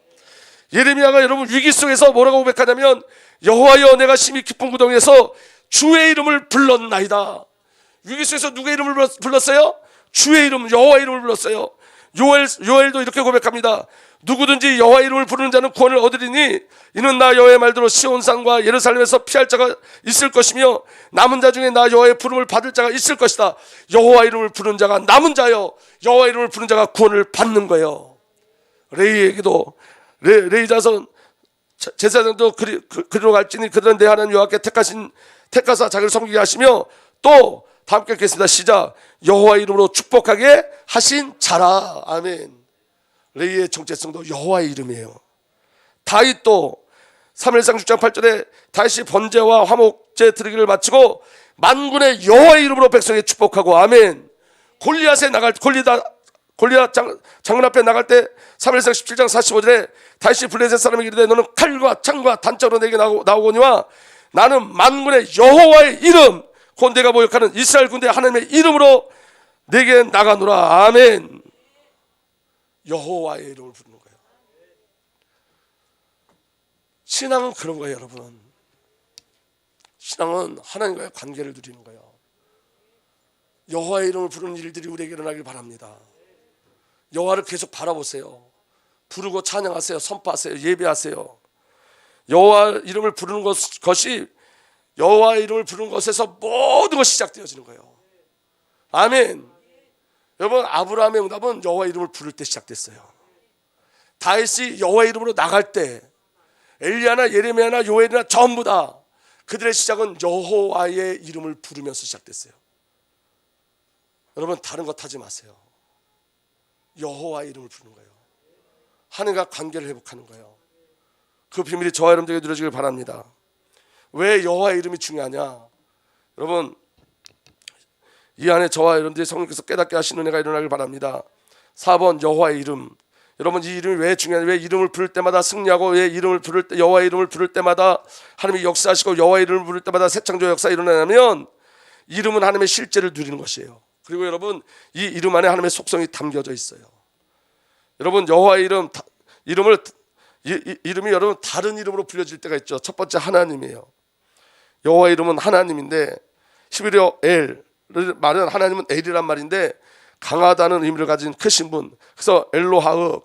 예레미야가 여러분 위기 속에서 뭐라고 고백하냐면 여호와여 내가 심히 깊은 구덩이에서 주의 이름을 불렀나이다. 위기 속에서 누구의 이름을 불렀어요? 주의 이름, 여호와의 이름을 불렀어요. 요엘도 이렇게 고백합니다. 누구든지 여호와 이름을 부르는 자는 구원을 얻으리니 이는 나 여호와의 말대로 시온산과 예루살렘에서 피할 자가 있을 것이며 남은 자 중에 나 여호와의 부름을 받을 자가 있을 것이다. 여호와 이름을 부르는 자가 남은 자요, 여호와 이름을 부르는 자가 구원을 받는 거예요. 레이에게도 레이 자손 제사장도 그리로 갈지니 그들은 내 하나님 여호와께 택하사 자기를 섬기게 하시며 또 다 함께 읽겠습니다. 시작. 여호와 이름으로 축복하게 하신 자라. 아멘. 레이의 정체성도 여호와의 이름이에요. 다윗도 3일상 6장 8절에 다윗이 번제와 화목제 드리기를 마치고 만군의 여호와의 이름으로 백성에게 축복하고 아멘. 골리앗 장군 앞에 나갈 때 3일상 17장 45절에 다윗이 블레셋 사람에게 이르되 너는 칼과 창과 단짝으로 내게 나오거니와 나는 만군의 여호와의 이름 곧 내가 모욕하는 이스라엘 군대 하나님의 이름으로 내게 나가노라. 아멘. 여호와의 이름을 부르는 거예요. 신앙은 그런 거예요, 여러분. 신앙은 하나님과의 관계를 누리는 거예요. 여호와의 이름을 부르는 일들이 우리에게 일어나길 바랍니다. 여호와를 계속 바라보세요. 부르고 찬양하세요. 선포하세요. 예배하세요. 여호와 이름을 부르는 것이 여호와의 이름을 부르는 것에서 모든 것이 시작되어지는 거예요. 아멘. 여러분, 아브라함의 응답은 여호와의 이름을 부를 때 시작됐어요. 다윗이 여호와의 이름으로 나갈 때 엘리야나 예레미야나 요엘이나 전부 다 그들의 시작은 여호와의 이름을 부르면서 시작됐어요. 여러분, 다른 것 하지 마세요. 여호와의 이름을 부르는 거예요. 하나님과 관계를 회복하는 거예요. 그 비밀이 저와 여러분들에게 누려지길 바랍니다. 왜 여호와의 이름이 중요하냐? 여러분, 이 안에 저와 여러분들이 성령께서 깨닫게 하시는 은혜가 일어나길 바랍니다. 4번 여호와의 이름. 여러분, 이 이름이 왜 중요하냐? 왜 이름을 부를 때마다 승리하고 왜 이름을 부를 때 여호와의 이름을 부를 때마다 하나님이 역사하시고 여호와의 이름을 부를 때마다 새 창조 역사가 일어나냐면 이름은 하나님의 실제를 누리는 것이에요. 그리고 여러분, 이 이름 안에 하나님의 속성이 담겨져 있어요. 여러분, 여호와의 이름이 여러분 다른 이름으로 불려질 때가 있죠. 첫 번째 하나님이에요. 여호와의 이름은 하나님인데 히브리어 엘을 말은 하나님은 엘이란 말인데 강하다는 의미를 가진 크신 분. 그래서 엘로하흐는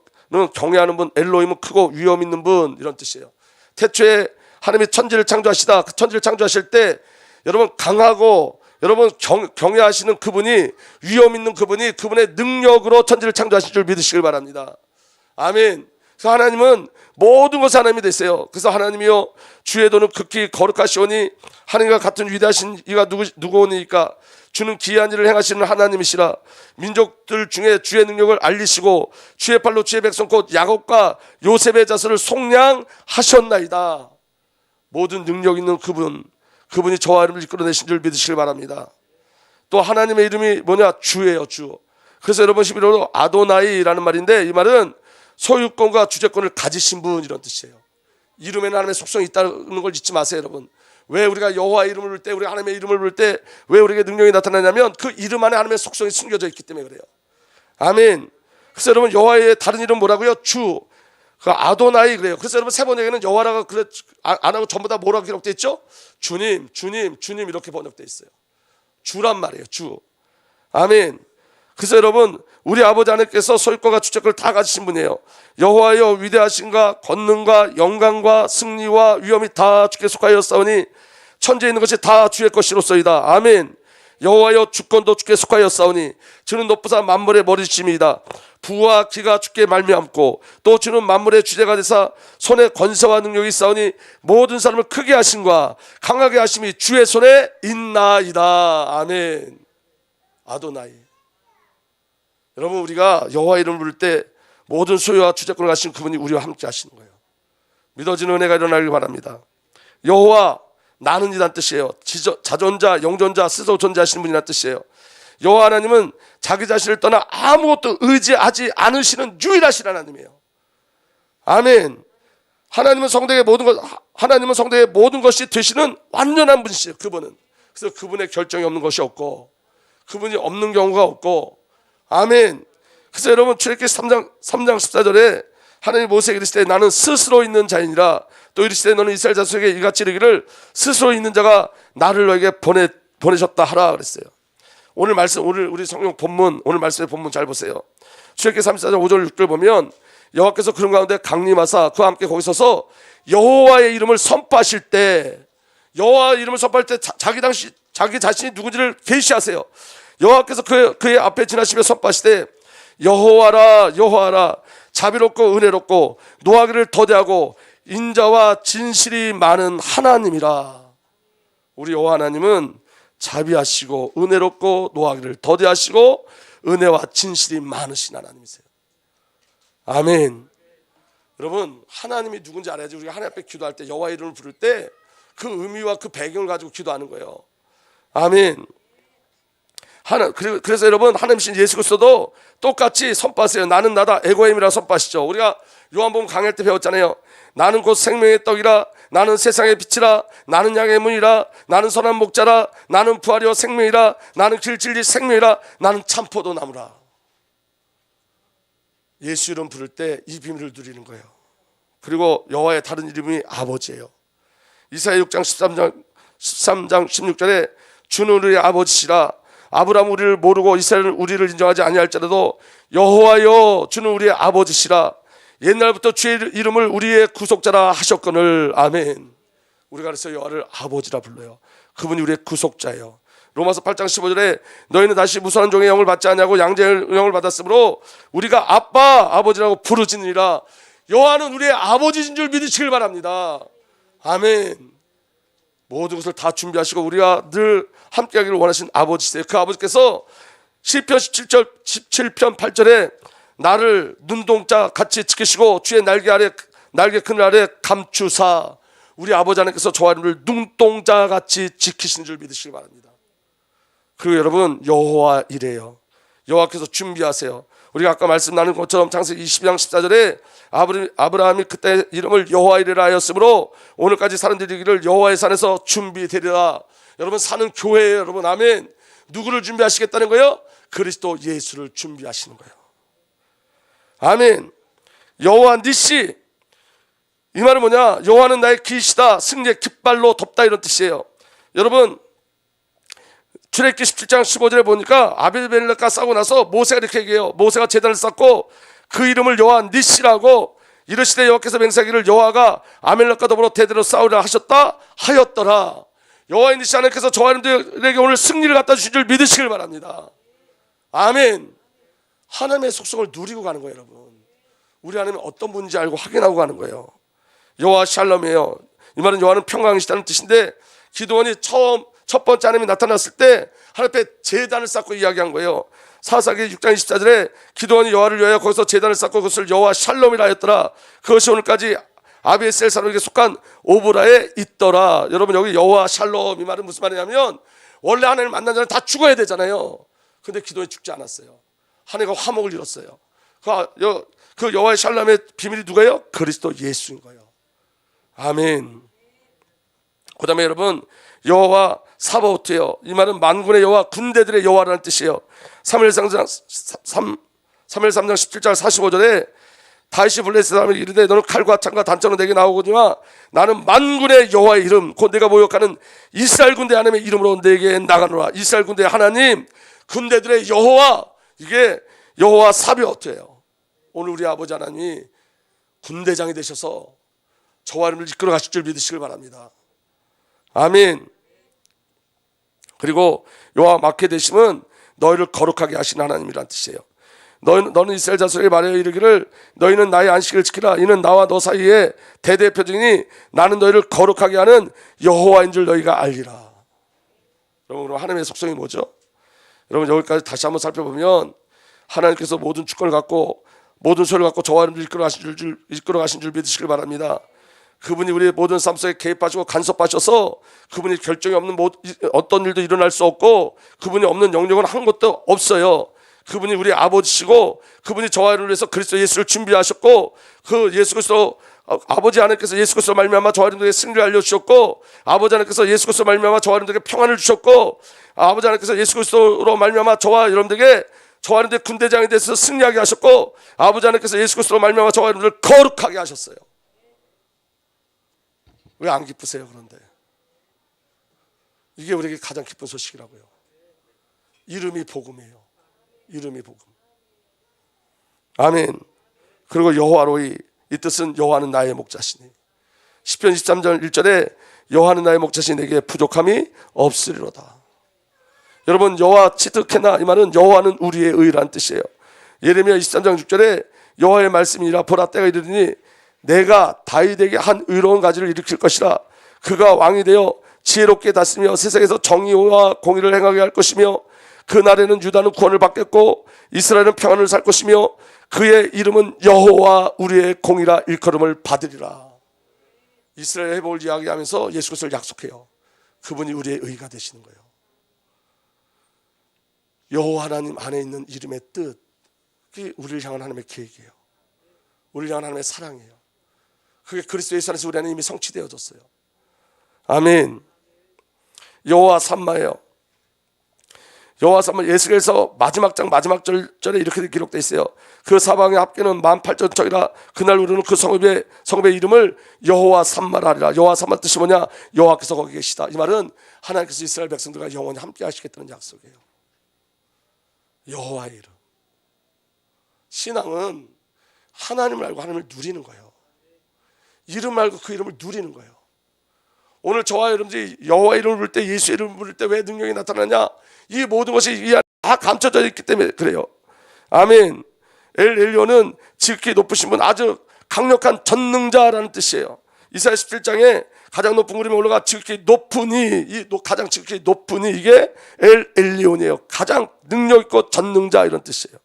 경외하는 분, 엘로힘은 크고 위엄 있는 분 이런 뜻이에요. 태초에 하나님이 천지를 창조하시다 그 천지를 창조하실 때 여러분 강하고 여러분 경외하시는 그분이 위엄 있는 그분이 그분의 능력으로 천지를 창조하실 줄 믿으시길 바랍니다. 아멘. 그래서 하나님은 모든 것이 하나님이 되세요. 그래서 하나님이여 주의 도는 극히 거룩하시오니 하나님과 같은 위대하신 이가 누구오니까 주는 기이한 일을 행하시는 하나님이시라. 민족들 중에 주의 능력을 알리시고 주의 팔로 주의 백성 곧 야곱과 요셉의 자손을 속량하셨나이다. 모든 능력 있는 그분이 저와 여러분을 이끌어내신 줄 믿으시길 바랍니다. 또 하나님의 이름이 뭐냐? 주예요, 주. 그래서 여러분 11호로 아도나이라는 말인데 이 말은 소유권과 주재권을 가지신 분 이런 뜻이에요. 이름에는 하나님의 속성이 있다는 걸 잊지 마세요, 여러분. 왜 우리가 여호와의 이름을 부를 때, 우리가 하나님의 이름을 부를 때 왜 우리에게 능력이 나타나냐면 그 이름 안에 하나님의 속성이 숨겨져 있기 때문에 그래요. 아멘. 그래서 여러분 여호와의 다른 이름 뭐라고요? 주. 그 아도나이 그래요. 그래서 여러분 세 번역에는 여호와라고 안 하고 전부 다 뭐라고 기록돼 있죠? 주님, 주님, 주님 이렇게 번역돼 있어요. 주란 말이에요. 주. 아멘. 그래서 여러분 우리 아버지 하나님께서 소유권과 주권을 다 가지신 분이에요. 여호와여 위대하신가 권능과 영광과 승리와 위엄이 다 주께 속하였사오니 천지에 있는 것이 다 주의 것이로소이다. 아멘. 여호와여 주권도 주께 속하였사오니 주는 높으사 만물의 머리심이다. 부와 기가 주께 말미암고 또 주는 만물의 주제가 되사 손에 권세와 능력이 있사오니 모든 사람을 크게 하심과 강하게 하심이 주의 손에 있나이다. 아멘. 아도나이. 여러분 우리가 여호와 이름을 부를 때 모든 소유와 주재권을 가신 그분이 우리와 함께 하시는 거예요. 믿어지는 은혜가 일어나길 바랍니다. 여호와 나는 이란 뜻이에요. 자존자, 영존자, 스스로 존재하시는 분이란 뜻이에요. 여호와 하나님은 자기 자신을 떠나 아무것도 의지하지 않으시는 유일하신 하나님이에요. 아멘. 하나님은 성도의 모든 것이 되시는 완전한 분이시죠. 그분은. 그래서 그분의 결정이 없는 것이 없고 그분이 없는 경우가 없고 아멘. 그래서 여러분 출애굽기 3장 14절에 하나님 모세에게 이르시되 나는 스스로 있는 자이니라. 또 이르시되 너는 이스라엘 자손에게 이같이 이르기를 스스로 있는 자가 나를 너에게 보내셨다 하라 그랬어요. 오늘 말씀 우리 성경 본문 오늘 말씀의 본문 잘 보세요. 출애굽기 34장 5절 6절 보면 여호와께서 그런 가운데 강림하사 그와 함께 거기 서서 여호와의 이름을 선포하실 때, 여호와의 이름을 선포할 때 자기 자신이 누군지를 계시하세요. 여호와께서 그의 앞에 지나시며 선포하시되 여호와라 여호와라 자비롭고 은혜롭고 노하기를 더디하고 인자와 진실이 많은 하나님이라. 우리 여호와 하나님은 자비하시고 은혜롭고 노하기를 더디하시고 은혜와 진실이 많으신 하나님이세요. 아멘. 여러분, 하나님이 누군지 알아야지. 우리가 하나님 앞에 기도할 때, 여호와의 이름을 부를 때 그 의미와 그 배경을 가지고 기도하는 거예요. 아멘. 그래서 여러분, 하나님이신 예수 그리스도도 똑같이 선포하세요. 나는 나다 에고임이라 선포하시죠. 우리가 요한복음 강할 때 배웠잖아요. 나는 곧 생명의 떡이라, 나는 세상의 빛이라, 나는 양의 문이라, 나는 선한 목자라, 나는 부활이요 생명이라, 나는 길 진리 생명이라, 나는 참포도 나무라. 예수 이름 부를 때 이 비밀을 누리는 거예요. 그리고 여호와의 다른 이름이 아버지예요. 이사야 6장 13장 16절에 주는 우리의 아버지시라. 아브라함 우리를 모르고 이스라엘은 우리를 인정하지 아니할지라도 여호와여 주는 우리의 아버지시라. 옛날부터 주의 이름을 우리의 구속자라 하셨거늘. 아멘. 우리가 그래서 여호와를 아버지라 불러요. 그분이 우리의 구속자예요. 로마서 8장 15절에 너희는 다시 무수한 종의 영을 받지 않냐고 양자의 영을 받았으므로 우리가 아빠 아버지라고 부르짖으니라. 여호와는 우리의 아버지인 줄 믿으시길 바랍니다. 아멘. 모든 것을 다 준비하시고 우리가 늘 함께하기를 원하신 아버지세요. 그 아버지께서 시편 17편 8절에 나를 눈동자 같이 지키시고 주의 날개 그늘 아래 감추사. 우리 아버지 하나님께서 저와 여러분을 눈동자 같이 지키시는 줄 믿으시길 바랍니다. 그리고 여러분, 여호와 이래요. 여호와께서 준비하세요. 우리가 아까 말씀 나눈 것처럼 창세기 22장 14절에 아브라함이 그때 이름을 여호와 이레라 하였으므로 오늘까지 사람들이 이르기를 여호와의 산에서 준비되리라. 여러분, 사는 교회예요. 여러분, 아멘. 누구를 준비하시겠다는 거예요? 그리스도 예수를 준비하시는 거예요. 아멘. 여호와 니시, 이 말은 뭐냐? 여호와는 나의 기시다, 승리의 깃발로 덮다, 이런 뜻이에요. 여러분, 출애굽기 17장 15절에 보니까 아비멜렉과 싸우고 나서 모세가 이렇게 얘기해요. 모세가 제단을 쌓고 그 이름을 여호와 니시라고 이르시되 여호와께서 맹세하기를 여호와가 아멜렉과 더불어 대대로 싸우려 하셨다 하였더라. 여호와의 니시 하나님께서 저와 여러분들에게 오늘 승리를 갖다 주신 줄 믿으시길 바랍니다. 아멘. 하나님의 속성을 누리고 가는 거예요. 여러분, 우리 하나님은 어떤 분인지 알고 확인하고 가는 거예요. 여호와 샬롬이에요. 이 말은 여호와는 평강이시다는 뜻인데, 기드온이 첫 번째 하나님이 나타났을 때 하나님 앞에 제단을 쌓고 이야기한 거예요. 사사기 6장 24절에 기드온이 여호와를 위하여 거기서 제단을 쌓고 그것을 여호와 샬롬이라 하였더라. 그것이 오늘까지 아비에셀 사람에게 속한 오브라에 있더라. 여러분, 여기 여호와 샬롬, 이 말은 무슨 말이냐면 원래 하나님을 만난 자는 다 죽어야 되잖아요. 근데 기드온이 죽지 않았어요. 하나님과 화목을 이뤘어요. 그 여호와의 샬롬의 비밀이 누가요? 그리스도 예수인 거예요. 아멘. 그 다음에 여러분, 여호와 사바오트예요. 이 말은 만군의 여호와, 군대들의 여호와라는 뜻이에요. 사무엘 3장 17절 45절에 다윗이 블레셋 사람에게 이르되 너는 칼과 창과 단창으로 내게 나오거니와 나는 만군의 여호와의 이름 곧 내가 모욕하는 이스라엘 군대 하나님의 이름으로 내게 나가노라. 이스라엘 군대의 하나님, 군대들의 여호와, 이게 여호와 사바오트예요. 오늘 우리 아버지 하나님이 군대장이 되셔서 저와 여러분을 이끌어 가실 줄 믿으시길 바랍니다. 아멘. 그리고 여호와 막게 되심은 너희를 거룩하게 하시는 하나님이란 뜻이에요. 너는 이스라엘 자손에게 말하여 이르기를 너희는 나의 안식을 지키라. 이는 나와 너 사이에 대대표적이니 나는 너희를 거룩하게 하는 여호와인 줄 너희가 알리라. 여러분, 그럼 하나님의 속성이 뭐죠? 여러분, 여기까지 다시 한번 살펴보면 하나님께서 모든 주권을 갖고 모든 소리를 갖고 저와 여러분을 이끌어 가신 줄 믿으시길 바랍니다. 그분이 우리의 모든 삶 속에 개입하시고 간섭하셔서 그분이 결정이 없는 어떤 일도 일어날 수 없고 그분이 없는 영역은 한 것도 없어요. 그분이 우리 아버지시고 그분이 저와 여러분을 위해서 그리스도 예수를 준비하셨고 그 예수 그리스도 아버지 하나님께서 예수 그리스도 말미암아 저와 여러분들에게 승리를 알려주셨고 아버지 하나님께서 예수 그리스도 말미암아 저와 여러분들에게 평안을 주셨고 아버지 하나님께서 예수 그리스도로 말미암아 저와 여러분들에게 저와 여러분들의 군대장에 대해서 승리하게 하셨고 아버지 하나님께서 예수 그리스도로 말미암아 저와 여러분들을 거룩하게 하셨어요. 왜 안 기쁘세요? 그런데 이게 우리에게 가장 기쁜 소식이라고요. 이름이 복음이에요. 이름이 복음. 아멘. 그리고 여호와로이, 이 뜻은 여호와는 나의 목자시니. 시편 23절 1절에 여호와는 나의 목자시니 내게 부족함이 없으리로다. 여러분, 여호와 치드케나, 이 말은 여호와는 우리의 의라는 뜻이에요. 예레미야 23장 6절에 여호와의 말씀이라, 보라 때가 이르리니 내가 다윗에게 한 의로운 가지를 일으킬 것이라. 그가 왕이 되어 지혜롭게 다스리며 세상에서 정의와 공의를 행하게 할 것이며, 그날에는 유다는 구원을 받겠고 이스라엘은 평안을 살 것이며 그의 이름은 여호와 우리의 공이라 일컬음을 받으리라. 이스라엘 회복을 이야기하면서 예수 그리스도를 약속해요. 그분이 우리의 의가 되시는 거예요. 여호와 하나님 안에 있는 이름의 뜻, 그게 우리를 향한 하나님의 계획이에요. 우리를 향한 하나님의 사랑이에요. 그게 그리스도 예수 안에서 우리 안에 이미 성취되어졌어요. 아멘. 여호와 삼마예요. 여호와 삼마, 예수께서 마지막 장 마지막 절에 이렇게 기록되어 있어요. 그 사방의 합계는 18,000척이라. 그날 우리는 그 성읍의 이름을 여호와 삼마라 하리라. 여호와 삼마 뜻이 뭐냐? 여호와께서 거기 계시다. 이 말은 하나님께서 이스라엘 백성들과 영원히 함께 하시겠다는 약속이에요. 여호와의 이름. 신앙은 하나님을 알고 하나님을 누리는 거예요. 이름 알고 그 이름을 누리는 거예요. 오늘 저와 여러분들이 여호와 이름을 부를 때, 예수 이름을 부를 때 왜 능력이 나타나냐? 이 모든 것이 이 안에 다 감춰져 있기 때문에 그래요. 아멘. 엘 엘리오는 지극히 높으신 분, 아주 강력한 전능자라는 뜻이에요. 이사야 17장에 가장 높은 그림에 올라가 지극히 높으니, 이 가장 지극히 높으니, 이게 엘 엘리온이에요. 가장 능력 있고 전능자, 이런 뜻이에요.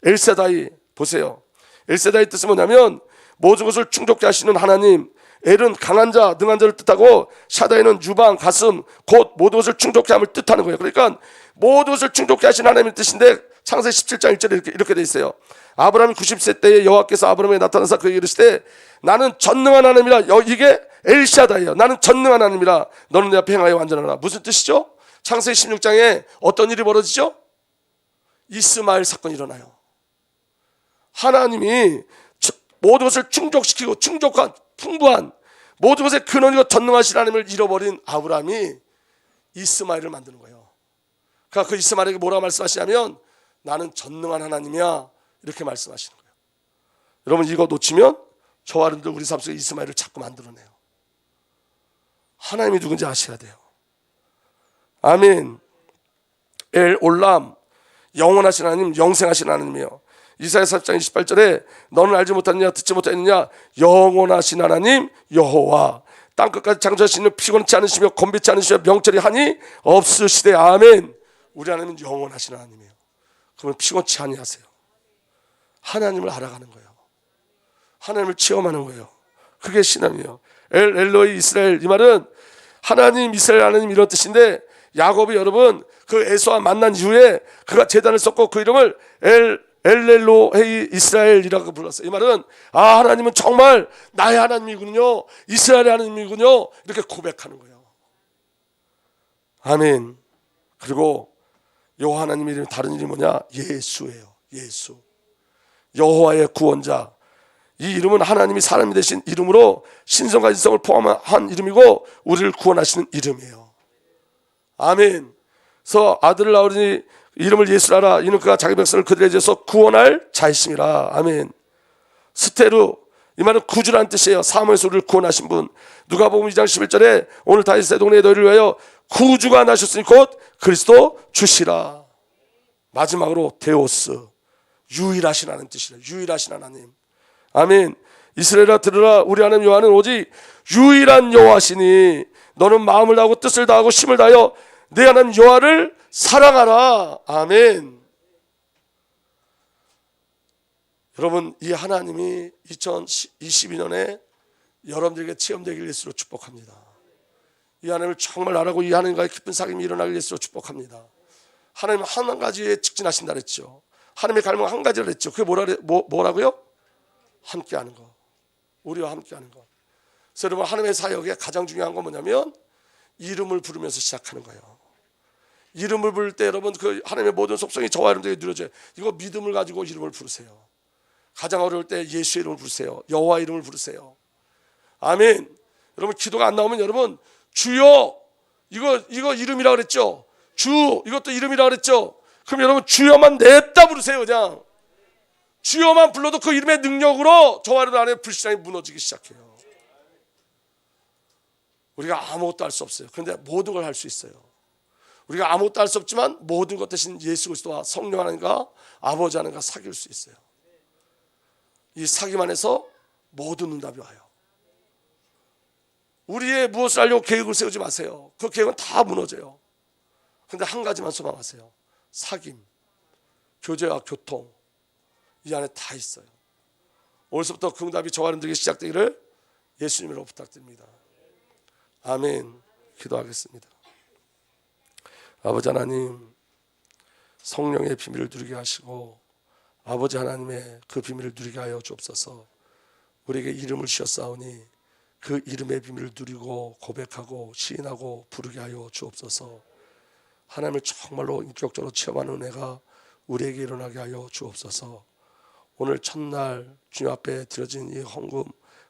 엘세다이 보세요. 엘세다이 뜻은 뭐냐면 모든 것을 충족케 하시는 하나님. 엘은 강한 자, 능한 자를 뜻하고, 샤다이는 유방, 가슴, 곧 모든 것을 충족케 함을 뜻하는 거예요. 그러니까 모든 것을 충족케 하시는 하나님의 뜻인데, 창세기 17장 1절에 이렇게 돼 있어요. 아브라함이 90세 때에 여호와께서 아브라함에게 나타나서 그에게 이르시되 나는 전능한 하나님이라. 이게 엘샤다이예요. 나는 전능한 하나님이라. 너는 내 앞에 행하여 완전하라. 무슨 뜻이죠? 창세기 16장에 어떤 일이 벌어지죠? 이스마엘 사건이 일어나요. 하나님이 모든 것을 충족시키고 충족한 풍부한 모든 것의 근원이고 전능하신 하나님을 잃어버린 아브라함이 이스마엘을 만드는 거예요. 그러니까 그 이스마엘에게 뭐라고 말씀하시냐면 나는 전능한 하나님이야, 이렇게 말씀하시는 거예요. 여러분, 이거 놓치면 저와 여러분들 우리 삶 속에 이스마엘을 자꾸 만들어내요. 하나님이 누군지 아셔야 돼요. 아멘. 엘 올람, 영원하신 하나님, 영생하신 하나님이에요. 이사야 40장 28절에 너는 알지 못하느냐, 듣지 못하느냐, 영원하신 하나님 여호와 땅끝까지 창조하시는 피곤치 않으시며 곤비치 않으시며 명철이 하니 없으시되. 아멘. 우리 하나님은 영원하신 하나님이에요. 그러면 피곤치 아니하세요. 하나님을 알아가는 거예요. 하나님을 체험하는 거예요. 그게 신앙이에요. 엘 엘로이 이스라엘, 이 말은 하나님, 이스라엘 하나님, 이런 뜻인데, 야곱이 여러분 그 에서와 만난 이후에 그가 제단을 썼고 그 이름을 엘렐로헤이 이스라엘이라고 불렀어요. 이 말은 하나님은 정말 나의 하나님이군요, 이스라엘의 하나님이군요, 이렇게 고백하는 거예요. 아멘. 그리고 여호와 하나님의 이름이 다른 이름이 뭐냐? 예수예요. 예수. 여호와의 구원자. 이 이름은 하나님이 사람이 되신 이름으로 신성과 인성을 포함한 이름이고 우리를 구원하시는 이름이에요. 아멘. 그래서 아들을 낳으니 이름을 예수라라. 이는 그가 자기 백성을 그들의 죄에서 구원할 자이심이라. 아멘. 스테루, 이 말은 구주라는 뜻이에요. 사무에서 우리를 구원하신 분. 누가복음 2장 11절에 오늘 다윗의 동네에 너희를 위하여 구주가 나셨으니 곧 그리스도 주시라. 마지막으로 데오스, 유일하신 하나님 뜻이라. 유일하신 하나님. 아멘. 이스라엘아 들으라. 우리 하나님 여호와는 오직 유일한 여호와시니 너는 마음을 다하고 뜻을 다하고 힘을 다하여 내 하나님 여호와를 사랑하라. 아멘. 여러분, 이 하나님이 2022년에 여러분들에게 체험되길 예수로 축복합니다. 이 하나님을 정말 알아고 이 하나님과의 깊은 사귐이 일어나길 예수로 축복합니다. 하나님은 한 가지에 직진하신다 그랬죠. 하나님의 갈망 한 가지를 했죠. 그게 뭐라고요? 함께하는 거. 우리와 함께하는 거. 그래서 여러분, 하나님의 사역에 가장 중요한 건 뭐냐면 이름을 부르면서 시작하는 거예요. 이름을 부를 때 여러분 그 하나님의 모든 속성이 저와 여러분들에게 누려져요. 이거 믿음을 가지고 이름을 부르세요. 가장 어려울 때 예수의 이름을 부르세요. 여호와 이름을 부르세요. 아멘. 여러분, 기도가 안 나오면 여러분 주여, 이거 이름이라 그랬죠. 주, 이것도 이름이라 그랬죠. 그럼 여러분 주여만 냈다 부르세요. 그냥 주여만 불러도 그 이름의 능력으로 저와 여러분 안에 불신앙이 무너지기 시작해요. 우리가 아무것도 할 수 없어요. 그런데 모든 걸 할 수 있어요. 우리가 아무것도 할 수 없지만 모든 것 대신 예수 그리스도와 성령 하나님과 아버지 하나님과 사귈 수 있어요. 이 사귐 안에서 모든 응답이 와요. 우리의 무엇을 하려고 계획을 세우지 마세요. 그 계획은 다 무너져요. 그런데 한 가지만 소망하세요. 사귐, 교제와 교통, 이 안에 다 있어요. 오늘부터 그 응답이 저와 여러분들에게 시작되기를 예수님으로 부탁드립니다. 아멘. 기도하겠습니다. 아버지 하나님, 성령의 비밀을 누리게 하시고 아버지 하나님의 그 비밀을 누리게 하여 주옵소서. 우리에게 이름을 주셨사오니 그 이름의 비밀을 누리고 고백하고 시인하고 부르게 하여 주옵소서. 하나님을 정말로 인격적으로 체험하는 은혜가 우리에게 일어나게 하여 주옵소서. 오늘 첫날 주님 앞에 드려진 이 헌금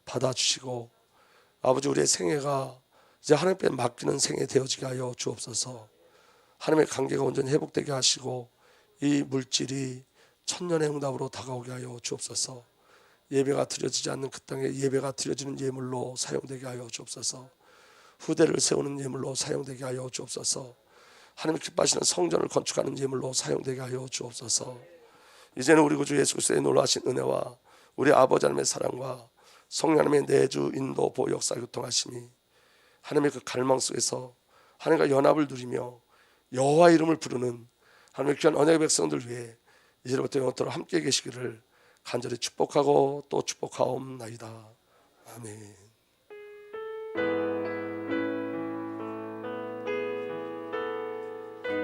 받아주시고 아버지 우리의 생애가 이제 하나님께 맡기는 생애 되어지게 하여 주옵소서. 하나님의 관계가 온전히 회복되게 하시고 이 물질이 천년의 응답으로 다가오게 하여 주옵소서. 예배가 드려지지 않는 그 땅에 예배가 드려지는 예물로 사용되게 하여 주옵소서. 후대를 세우는 예물로 사용되게 하여 주옵소서. 하나님 기뻐하시는 성전을 건축하는 예물로 사용되게 하여 주옵소서. 이제는 우리 구주 예수 그리스도의 놀라신 은혜와 우리 아버지 하나님의 사랑과 성령 하나님의 내주 인도 보호 역사 교통하심이 하나님의 그 갈망 속에서 하나님과 연합을 누리며 여호와 이름을 부르는 하나님의 귀한 언약의 백성들 위해 이제부터 영원토록 함께 계시기를 간절히 축복하고 또 축복하옵나이다. 아멘.